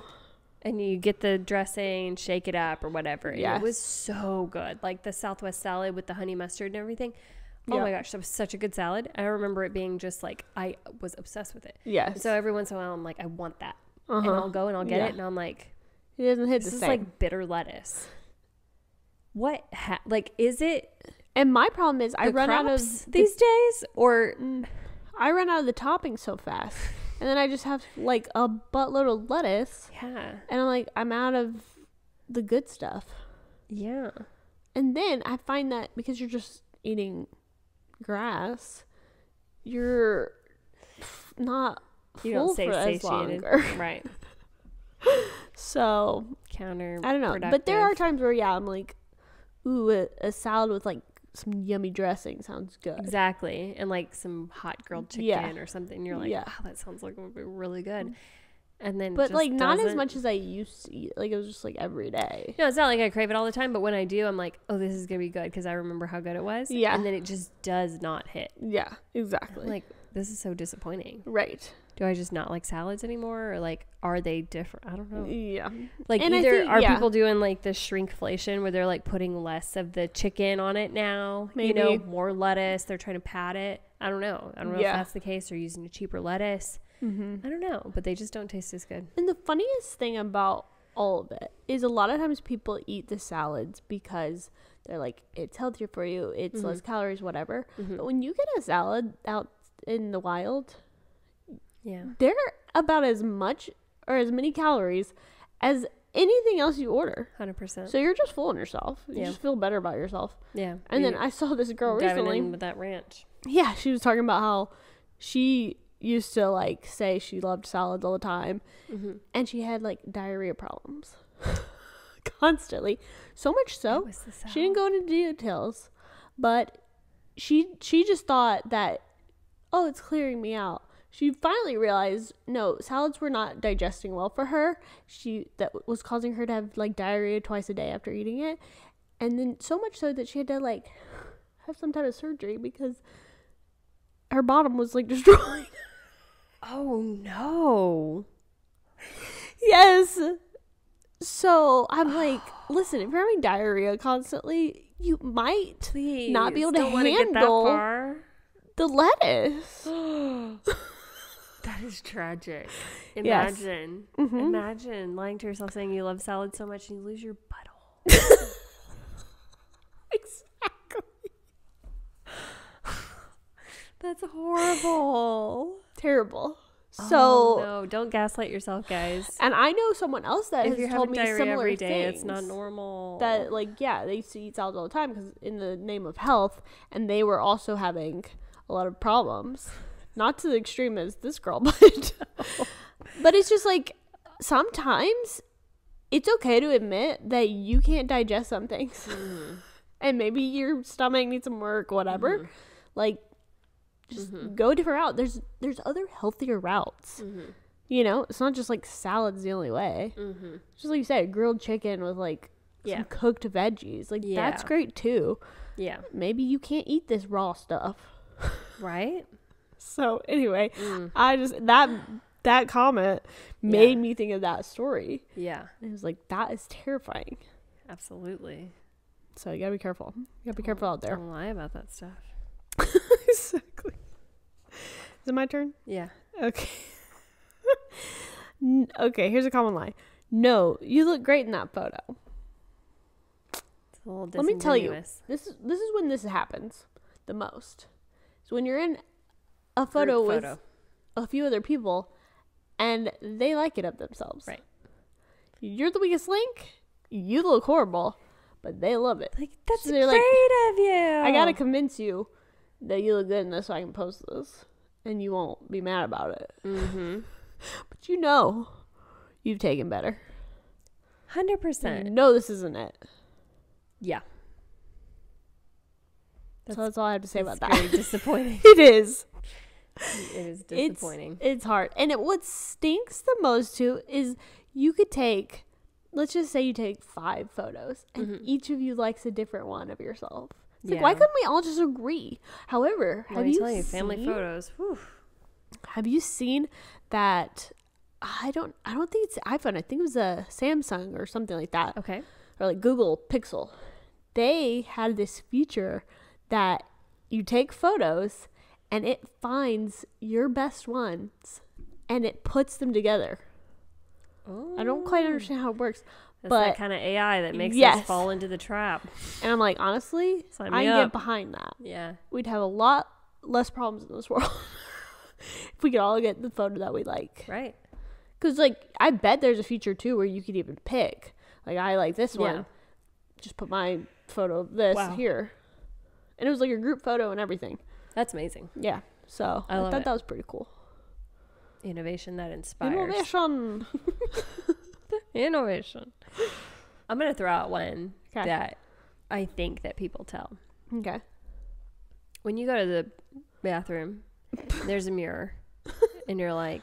And you get the dressing and shake it up or whatever. And Yes. it was so good. Like the Southwest salad with the honey mustard and everything. Oh Yeah. my gosh, that was such a good salad. I remember it being just like, I was obsessed with it. Yes. So every once in a while, I'm like, I want that. Uh-huh. And I'll go and I'll get Yeah. it. And I'm like, It doesn't hit this the is same. like bitter lettuce. What? Is it And my problem is I the run out of crops these days? Or I run out of the toppings so fast. And then I just have like a buttload of lettuce. yeah. And I'm like, I'm out of the good stuff. Yeah. And then I find that because you're just eating grass, you're not You full don't stay for as satiated. longer. Right. So Counter. I don't know. But there are times where, yeah, I'm like, ooh, a salad with like some yummy dressing sounds good. Exactly. And like some hot grilled chicken Yeah. or something. You're like, Yeah. wow, that sounds like it would be really good. And then But just like not as doesn't. much as I used to eat. Like it was just like every day. No, it's not like I crave it all the time, but when I do, I'm like, oh, this is going to be good because I remember how good it was. Yeah. And then it just does not hit. Yeah, exactly. I'm like, this is so disappointing. Right. Do I just not like salads anymore? Or like, are they different? I don't know. Yeah. Like And I either think- are yeah. people doing like the shrinkflation where they're like putting less of the chicken on it now, Maybe. more lettuce. They're trying to pad it. I don't know. I don't know if Yeah. that's the case. They're using a cheaper lettuce. I don't know, but they just don't taste as good. And the funniest thing about all of it is a lot of times people eat the salads because they're like, it's healthier for you, it's less calories, whatever. But when you get a salad out in the wild, they're about as much or as many calories as anything else you order. 100%. So you're just fooling yourself. You just feel better about yourself. Yeah. And then I saw this girl recently in with that ranch. Yeah, she was talking about how she used to like say she loved salads all the time, and she had like diarrhea problems constantly. So much so she didn't go into details, but she just thought that, oh, it's clearing me out. She finally realized no, salads were not digesting well for her. That was causing her to have like diarrhea twice a day after eating it, and then so much so that she had to like have some type of surgery because her bottom was like destroyed. Oh no. Yes. So I'm like, listen, if you're having diarrhea constantly, you might not be able to handle the lettuce. That is tragic. Imagine. Yes. Imagine lying to yourself saying you love salad so much and you lose your butthole. Exactly. That's horrible. Terrible. So no, don't gaslight yourself, guys. And I know someone else that has told me similar every day, things. It's not normal. That like, yeah, they used to eat salads all the time because in the name of health, and they were also having a lot of problems. Not to the extreme as this girl, but it's just like sometimes it's okay to admit that you can't digest some things, and maybe your stomach needs some work, whatever. Like, just go a different route. There's other healthier routes. You know, it's not just like salad's the only way. Just like you said, grilled chicken with like some cooked veggies, like that's great too. Yeah, maybe you can't eat this raw stuff, right? So anyway, I just that comment made me think of that story. Yeah, it was like, that is terrifying. Absolutely. So you gotta be careful. You gotta be careful out there. Don't lie about that stuff. Exactly. Is it my turn? Yeah. Okay. Okay, here's a common lie. No, you look great in that photo. It's a little Let me tell you, this is when this happens the most. So when you're in a photo with a few other people and they like it of themselves. Right. You're the weakest link. You look horrible, but they love it. Like, that's so great of you. I gotta convince you that you look good in this so I can post this, and you won't be mad about it. But you know you've taken better. 100%. You know this isn't it. Yeah. So that's all I have to say about that. Very disappointing. It is. It is disappointing. It's hard. And what stinks the most too is you could take, let's just say you take 5 photos and each of you likes a different one of yourself. It's like, why couldn't we all just agree? However, have you seen family photos? Whew. Have you seen that? I don't think it's iPhone. I think it was a Samsung or something like that. Okay. Or like Google Pixel. They had this feature that you take photos and it finds your best ones and it puts them together. Oh. I don't quite understand how it works. That's but that kind of AI that makes us fall into the trap. And I'm like, honestly, I get behind that. Yeah. We'd have a lot less problems in this world if we could all get the photo that we like. Right. Because, like, I bet there's a feature, too, where you could even pick. Like, I like this one. Just put my photo of this here. And it was like a group photo and everything. That's amazing. Yeah. So, I thought that was pretty cool. Innovation that inspires. Innovation. Innovation. I'm going to throw out one that I think that people tell. Okay. When you go to the bathroom, there's a mirror. And you're like,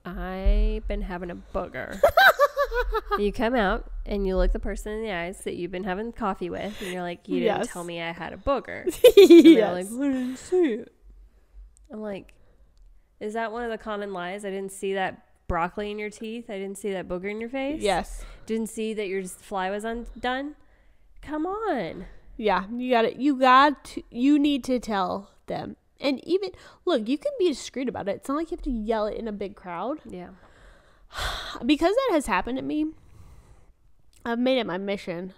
I've been having a booger. You come out and you look the person in the eyes that you've been having coffee with. And you're like, you didn't tell me I had a booger. And they're like, I didn't see it. I'm like, is that one of the common lies? I didn't see that broccoli in your teeth. I didn't see that booger in your face. Yes. Didn't see that your fly was undone. Come on. Yeah, you got it. You need to tell them And even, look, you can be discreet about it. It's not like you have to yell it in a big crowd. Yeah. Because that has happened to me, I've made it my mission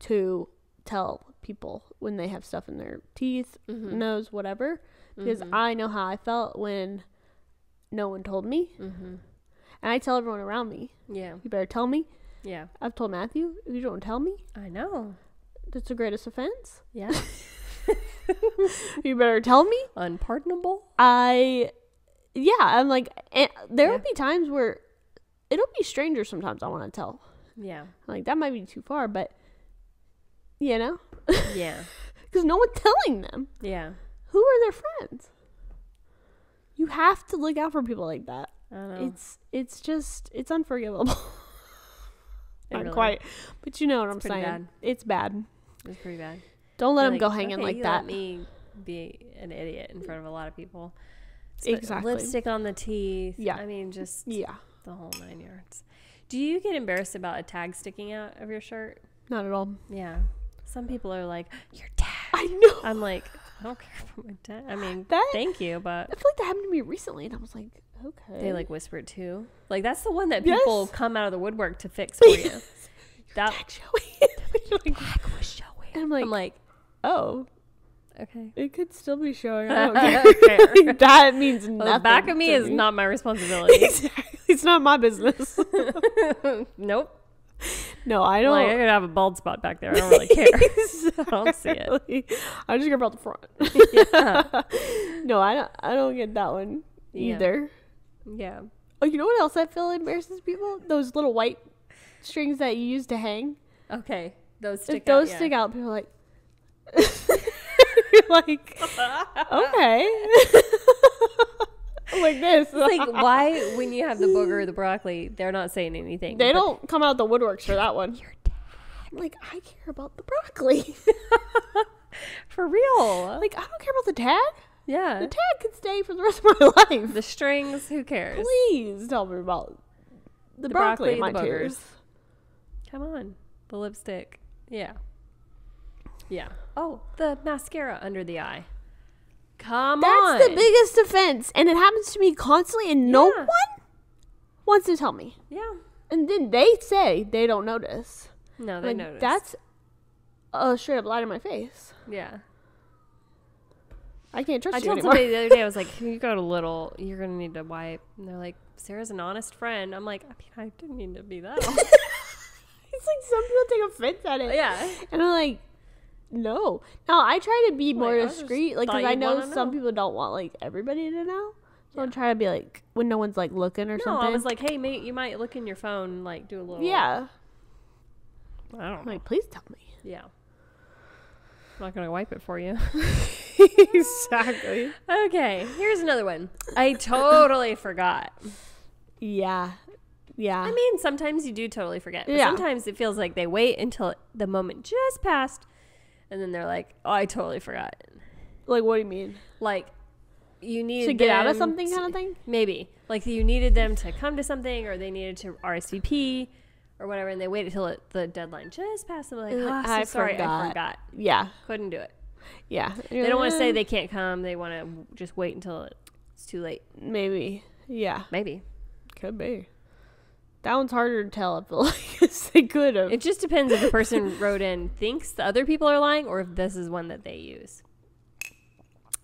to tell people when they have stuff in their teeth, nose, whatever. Because I know how I felt when no one told me. And I tell everyone around me. Yeah. You better tell me. Yeah. I've told Matthew, if you don't tell me. I know. That's the greatest offense. Yeah. You better tell me. Unpardonable. I'm like, there will be times where it'll be strangers sometimes I want to tell. Yeah. Like, that might be too far, but, you know? Yeah. Because no one's telling them. Yeah. Who are their friends? You have to look out for people like that. I don't know. It's unforgivable. Not really. Quite. But you know what I'm saying. Bad. It's bad. It's pretty bad. Don't let them go hanging like that. Let me be an idiot in front of a lot of people. Exactly. Lipstick on the teeth. Yeah. I mean, just the whole 9 yards. Do you get embarrassed about a tag sticking out of your shirt? Not at all. Yeah. Some people are like, your tag. I know. I'm like, I don't care about my tag. I mean, thank you, but. I feel like that happened to me recently, and I was like, okay. They like whispered too. Like, that's the one that people come out of the woodwork to fix for you. That tag showing. Tag was showing. And I'm like, oh. Okay. It could still be showing. I don't care. That means nothing. The back of me is not my responsibility. Exactly. It's not my business. Nope. No, I don't. Like, I could have a bald spot back there. I don't really care. I don't see it. I just care about the front. No, I don't get that one either. Yeah. Oh, you know what else I feel embarrasses people? Those little white strings that you use to hang. Okay. Those stick out. If those stick out, people are like, you're like, okay. Like this. It's like, why, when you have the booger or the broccoli, they're not saying anything. They don't come out the woodworks for that one. Your tag. I'm like, I care about the broccoli. For real. Like, I don't care about the tag. Yeah. The tag can stay for the rest of my life. The strings, who cares? Please tell me about the broccoli in my tears. Come on. The lipstick. Yeah. Yeah. Oh, the mascara under the eye. Come on. That's the biggest offense. And it happens to me constantly, and no one wants to tell me. Yeah. And then they say they don't notice. No, they notice. That's a straight up lie to my face. Yeah. I can't trust you I told anymore. somebody the other day, I was like, you got a little, you're going to need to wipe. And they're like, Sarah's an honest friend. I'm like, I mean, I didn't mean to be that honest. It's like some people take offense at it. Yeah. And I'm like, no. Now, I try to be more discreet. Like, because I know some people don't want, like, everybody to know. So I'm trying to be, like, when no one's, like, looking or something. No, I was like, hey, mate, you might look in your phone, like, do a little. Yeah. I don't know. Like, please tell me. Yeah. I'm not going to wipe it for you. Exactly. Okay, here's another one. I totally forgot. Yeah. Yeah. I mean, sometimes you do totally forget. But sometimes it feels like they wait until the moment just passed, and then they're like, oh, I totally forgot. Like, what do you mean? Like, you need to get out of something kind of thing? Maybe. Like, you needed them to come to something, or they needed to RSVP, or whatever, and they waited till the deadline just passed, and they're like, oh, sorry, I forgot. Yeah. Couldn't do it. Yeah. They don't want to say they can't come. They want to just wait until it's too late. Maybe. Yeah. Maybe. Could be. That one's harder to tell, I feel like. They could have. It just depends if the person wrote in thinks the other people are lying, or if this is one that they use.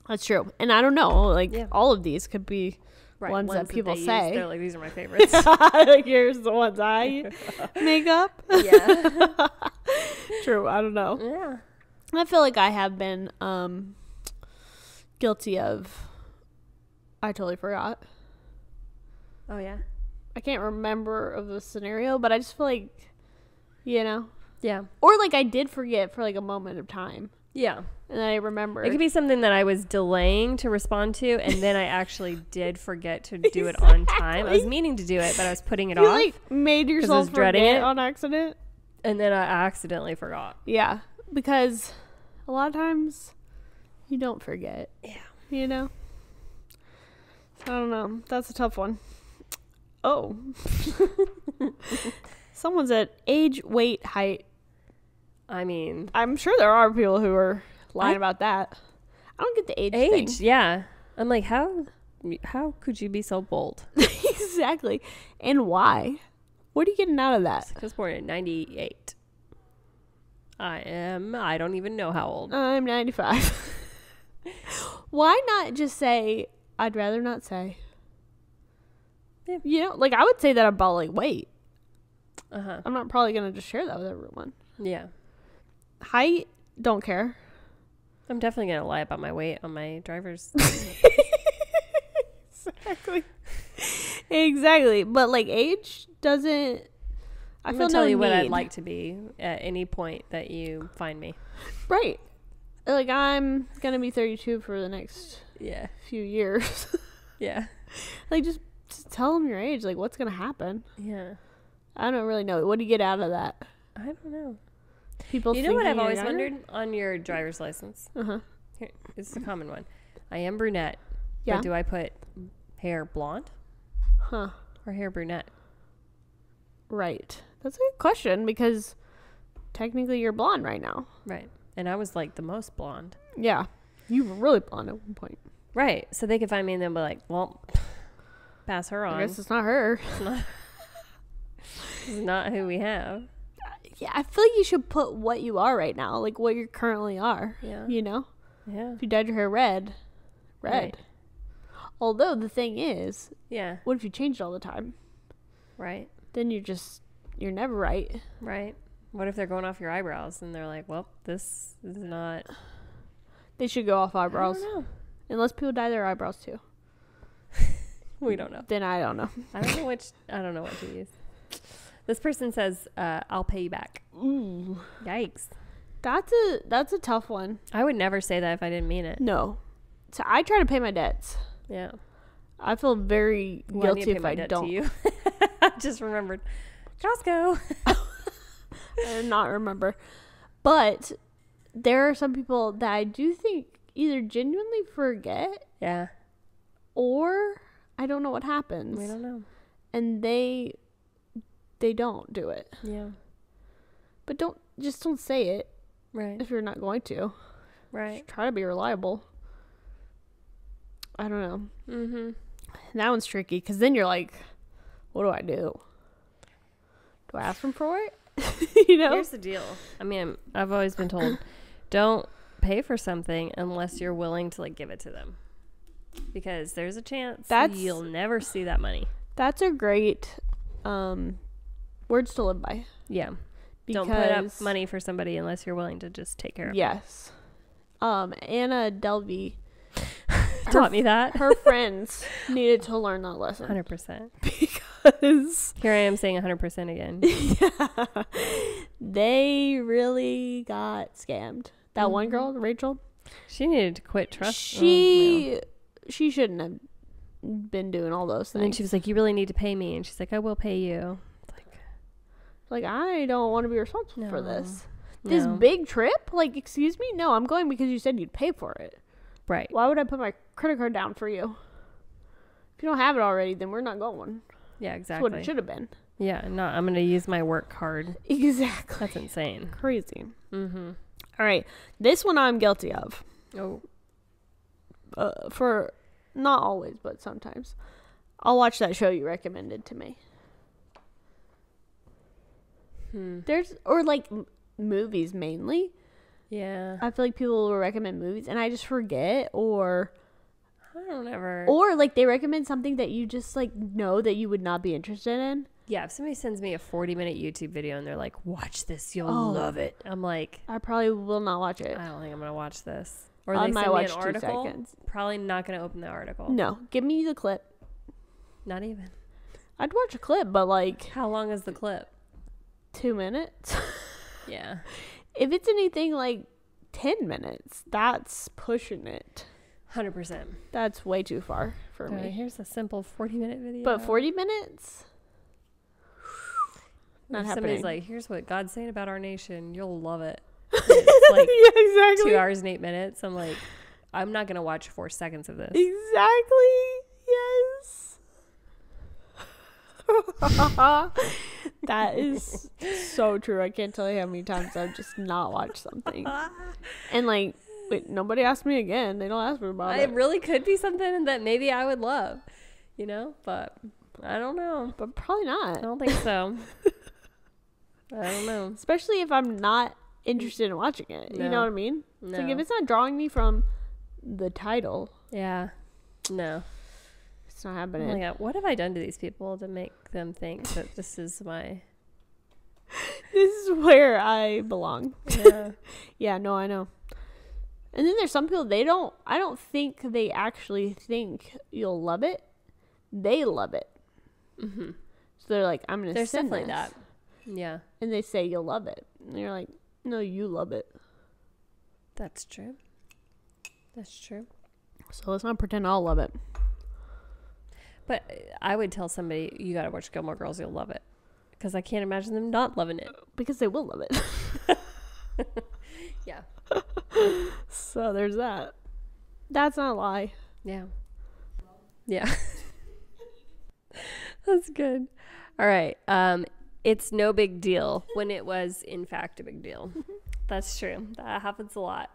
That's true. And I don't know. Like, all of these could be ones that people say. They're like, these are my favorites. Like, here's the ones I make up. Yeah. True. I don't know. Yeah. I feel like I have been guilty of, I totally forgot. Oh, yeah? I can't remember of the scenario, but I just feel like, you know. Yeah. Or like I did forget for like a moment of time. Yeah. And I remember. It could be something that I was delaying to respond to, and then I actually did forget to do it on time. I was meaning to do it, but I was putting it off. You like made yourself forget on accident? And then I accidentally forgot. Yeah. Because a lot of times you don't forget. Yeah. You know? So I don't know. That's a tough one. Oh. Someone's at age, weight, height. I mean, I'm sure there are people who are lying about that. I don't get the age thing. Yeah. I'm like, how could you be so bold? Exactly. And why? What are you getting out of that? I was born in 98. I don't even know how old. I'm 95. Why not just say, I'd rather not say? Yeah. You know, like I would say that about like weight. Uh-huh. I'm not probably going to just share that with everyone. Yeah. Height, don't care. I'm definitely going to lie about my weight on my driver's. Exactly. But like age doesn't. I'm going to tell you what I'd like to be at any point that you find me. Right. Like I'm going to be 32 for the next few years. Yeah. Like just tell them your age. Like what's going to happen? Yeah. I don't really know. What do you get out of that? I don't know. People, you know what I've always wondered on your driver's license? Uh-huh. Here, it's a common one. I am brunette. Yeah. But do I put hair blonde? Huh. Or hair brunette? Right. That's a good question because technically you're blonde right now. Right. And I was like the most blonde. Yeah. You were really blonde at one point. Right. So they could find me and they'll be like, well, pass her on. I guess it's not her. It's not who we have. Yeah, I feel like you should put what you are right now, like what you currently are. Yeah. You know? Yeah. If you dyed your hair red. Right. Although the thing is, what if you changed all the time? Right. Then you're never right. Right. What if they're going off your eyebrows and they're like, well, this is not. They should go off eyebrows. I don't know. Unless people dye their eyebrows too. We don't know. Then I don't know. I don't know what to use. This person says, I'll pay you back. Ooh. Yikes. That's a tough one. I would never say that if I didn't mean it. No. So I try to pay my debts. Yeah. I feel very guilty if I don't. To you. I just remembered Costco. I did not remember. But there are some people that I do think either genuinely forget. Yeah. Or I don't know what happens. We don't know. And they don't do it. Yeah. But don't say it. Right. If you're not going to. Right. Just try to be reliable. I don't know. Mm-hmm. That one's tricky because then you're like, what do I do? Do I ask them for it? You know? Here's the deal. I mean, I've always been told, don't pay for something unless you're willing to like give it to them. Because there's a chance you'll never see that money. That's a great words to live by. Yeah. Don't put up money for somebody unless you're willing to just take care of them. Yes. Anna Delvey taught me that. Her friends needed to learn that lesson. 100%. Because here I am saying 100% again. Yeah. They really got scammed. That one girl, Rachel. She needed to quit trust. She shouldn't have been doing all those things. And then she was like, you really need to pay me. And she's like, I will pay you. Like I don't want to be responsible for this. This big trip? Like, excuse me? No, I'm going because you said you'd pay for it. Right. Why would I put my credit card down for you? If you don't have it already, then we're not going. Yeah, exactly. That's what it should have been. Yeah, I'm going to use my work card. Exactly. That's insane. Crazy. Mm-hmm. All right. This one I'm guilty of. Oh. For not always, but sometimes. I'll watch that show you recommended to me. There's, or like movies mainly. Yeah. I feel like people will recommend movies and I just forget, or I don't ever. Or like they recommend something that you just like know that you would not be interested in. Yeah, if somebody sends me a 40-minute YouTube video and they're like, watch this, you'll love it. I'm like, I probably will not watch it. I don't think I'm going to watch this. Or I they might send me watch an 2 article. seconds. Probably not going to open the article. No, give me the clip. Not even. I'd watch a clip, but like. How long is the clip? 2 minutes. Yeah. If it's anything like 10 minutes, that's pushing it. 100%. That's way too far for me. Here's a simple 40-minute video. But 40 minutes? Not happening. Somebody's like, here's what God's saying about our nation. You'll love it. It's like yeah, exactly. 2 hours and 8 minutes. I'm like, I'm not going to watch 4 seconds of this. Exactly. Yes. That is so true. I can't tell you how many times I've just not watched something. And like Wait, nobody asked me again. They don't ask me about it. It really could be something that maybe I would love, but I don't know. But probably not. I don't think so. I don't know. Especially if I'm not interested in watching it. No. You know what I mean? No. It's like if it's not drawing me from the title. Yeah. No. It's not happening. Oh my God. What have I done to these people to make them think that this is my... This is where I belong. Yeah. Yeah, no, I know. And then there's some people, I don't think they actually think you'll love it. They love it. Mm-hmm. So they're like, I'm going to send definitely this. that. Yeah. And they say you'll love it. And you're like, no, you love it. That's true. That's true. So let's not pretend I'll love it. But I would tell somebody, you got to watch Gilmore Girls, you'll love it. Because I can't imagine them not loving it. Because they will love it. Yeah. So there's that. That's not a lie. Yeah. Yeah. That's good. All right. It's no big deal when it was, in fact, a big deal. That's true. That happens a lot.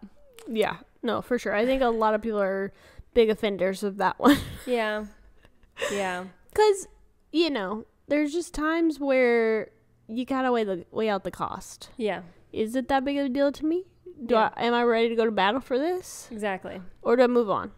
Yeah. No, for sure. I think a lot of people are big offenders of that one. Yeah. Yeah. Because, there's just times where you gotta weigh out the cost. Yeah. Is it that big of a deal to me? Yeah. Am I ready to go to battle for this? Exactly. Or do I move on?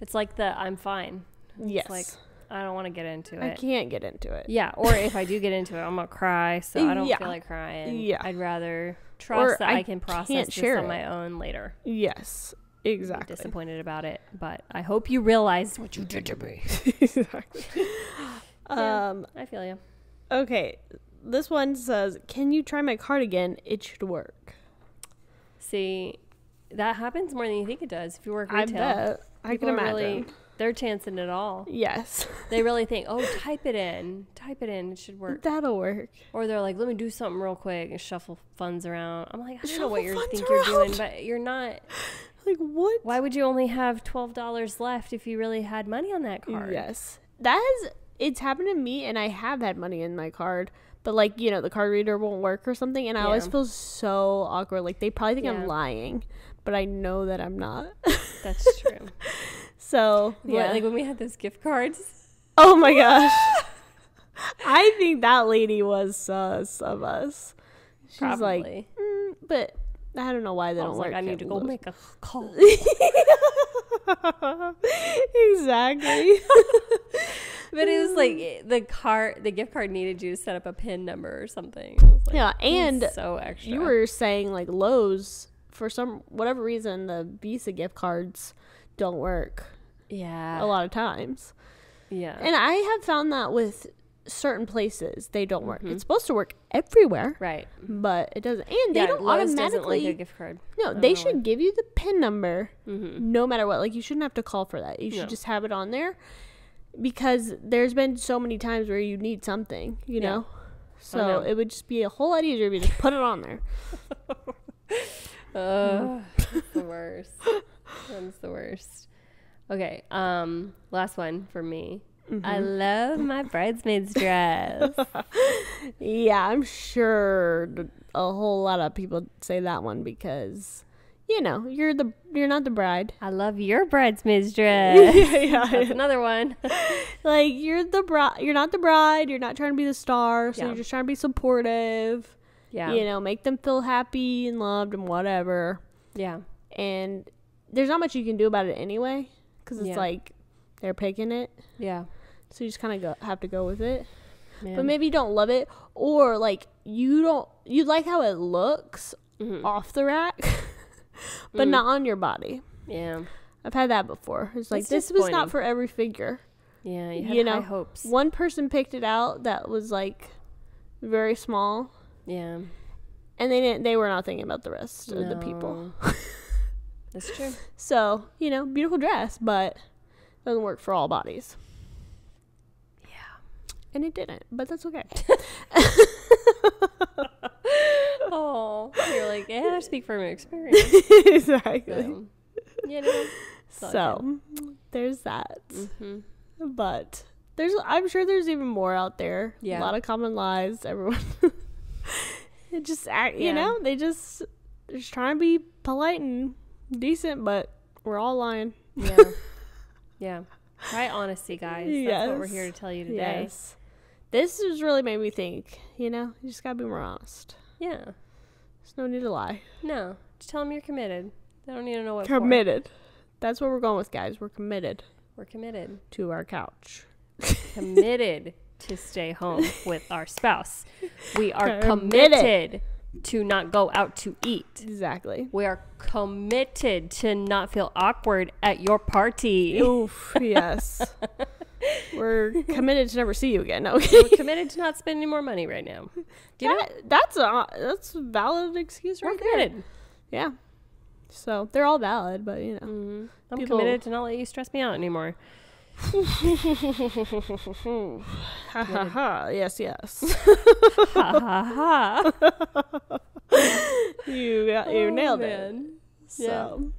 It's like I'm fine. Yes. It's like, I don't want to get into it. I can't get into it. Yeah. Or if I do get into it, I'm going to cry. So I don't Yeah. feel like crying. Yeah. I'd rather trust that I can can't process this share on it. my own later. Yes. Exactly. I'm disappointed about it. But I hope you realized what you did to me. Exactly. Yeah, I feel you. Okay. This one says, can you try my cardigan? It should work. See, that happens more than you think it does. If you work I retail, bet. I can imagine. they're chancing it all. Yes. They really think, oh, type it in, it should work. That'll work. Or they're like, let me do something real quick and shuffle funds around. I'm like, I don't know what you Shuffle think funds you're around? doing, but you're not. Like, what? Why would you only have $12 left if you really had money on that card? Yes. It's happened to me, and I have had money in my card, but the card reader won't work or something, and I always feel so awkward. Like, they probably think I'm lying, but I know that I'm not. That's true. So, yeah. Like when we had those gift cards. Oh my gosh. I think that lady was sus of us. She's Probably. like, but I don't know why they don't work. I need to go make a call. Exactly. But it was like the gift card needed you to set up a PIN number or something. It was like, Yeah, and so extra. you were saying like Lowe's, for whatever reason, the Visa gift cards don't work. Yeah. A lot of times. Yeah. And I have found that with certain places they don't work. It's supposed to work everywhere. Right. But it doesn't. And they don't Lowe's doesn't automatically like a gift card. No, they should give you the PIN number Mm-hmm. no matter what. Like, you shouldn't have to call for that. You should just have it on there, because there's been so many times where you need something, you know? So it would just be a whole lot easier if you just put it on there. That's the worst. That's the worst. Okay, last one for me. I love my bridesmaid's dress. Yeah, I'm sure a whole lot of people say that one because, you're not the bride. I love your bridesmaid's dress. Yeah. That's another one. Like, you're the bride. You're not the bride. You're not trying to be the star. So Yeah. you're just trying to be supportive. Yeah. Make them feel happy and loved and whatever. Yeah. And there's not much you can do about it anyway, because it's like they're picking it. Yeah. So you just kind of have to go with it. Man. But maybe you don't love it, or like you like how it looks off the rack, but not on your body. Yeah. I've had that before. It's like, That's this was not disappointing. for every figure. Yeah. You had high hopes. One person picked it out that was like very small, Yeah. and they were not thinking about the rest of the people. That's true. So, beautiful dress, but doesn't work for all bodies. Yeah. And it didn't, but that's okay. Oh, you're like, I speak from experience. Exactly. So, there's that. Mm-hmm. But I'm sure there's even more out there. Yeah. A lot of common lies. Everyone it just act, Yeah. they're just trying to be polite and decent, but we're all lying. Yeah. Yeah. Try honesty, guys. That's what we're here to tell you today. Yes. This has really made me think, you just gotta be more honest. Yeah. There's no need to lie. No. Just tell them you're committed. They don't need to know what Committed. That's what we're going with, guys. We're committed. We're committed. To our couch. Committed to stay home with our spouse. We are committed to not go out to eat. Exactly. We are committed to not feel awkward at your party. Oof, yes. We're committed to never see you again. No. We're committed to not spend any more money right now. That's a valid excuse right there. We're committed. Yeah. So they're all valid, but I'm committed to not let you stress me out anymore. Ha ha ha. Yes, yes. Ha ha ha. You nailed it. So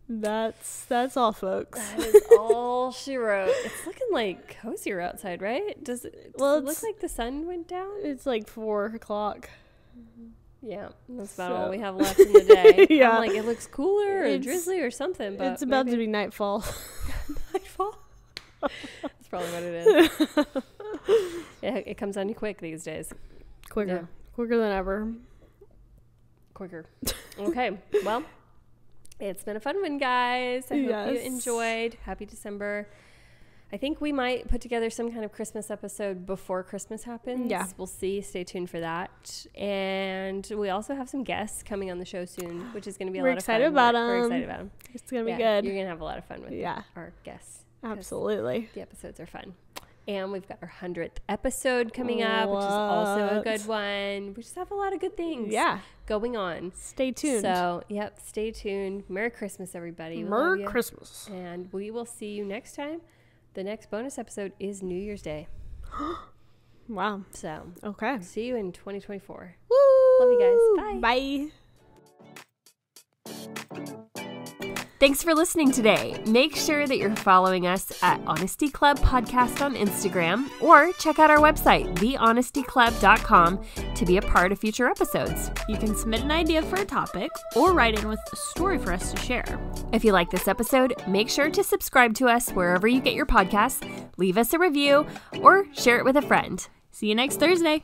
that's all, folks. That is all she wrote. It's looking like cozier outside, right? Does it look like the sun went down? It's like 4:00. Yeah, that's about all we have left in the day. Yeah. I'm like, it looks cooler or drizzly or something, but it's about to be nightfall. Nightfall? That's probably what it is. Yeah, it comes on you quick these days. Quicker than ever. Quicker. Okay, well, it's been a fun one, guys. I hope you enjoyed. Happy December. I think we might put together some kind of Christmas episode before Christmas happens. Yeah. We'll see. Stay tuned for that. And we also have some guests coming on the show soon, which is going to be a lot of fun. We're excited about them. It's going to be good. You're going to have a lot of fun with our guests. Absolutely. The episodes are fun. And we've got our 100th episode coming up, which is also a good one. We just have a lot of good things going on. Stay tuned. So, stay tuned. Merry Christmas, everybody. Merry Christmas. And we will see you next time. The next bonus episode is New Year's Day. Wow. So, okay. See you in 2024. Woo! Love you guys. Bye. Thanks for listening today. Make sure that you're following us at Honesty Club Podcast on Instagram, or check out our website, thehonestyclub.com, to be a part of future episodes. You can submit an idea for a topic or write in with a story for us to share. If you like this episode, make sure to subscribe to us wherever you get your podcasts, leave us a review, or share it with a friend. See you next Thursday.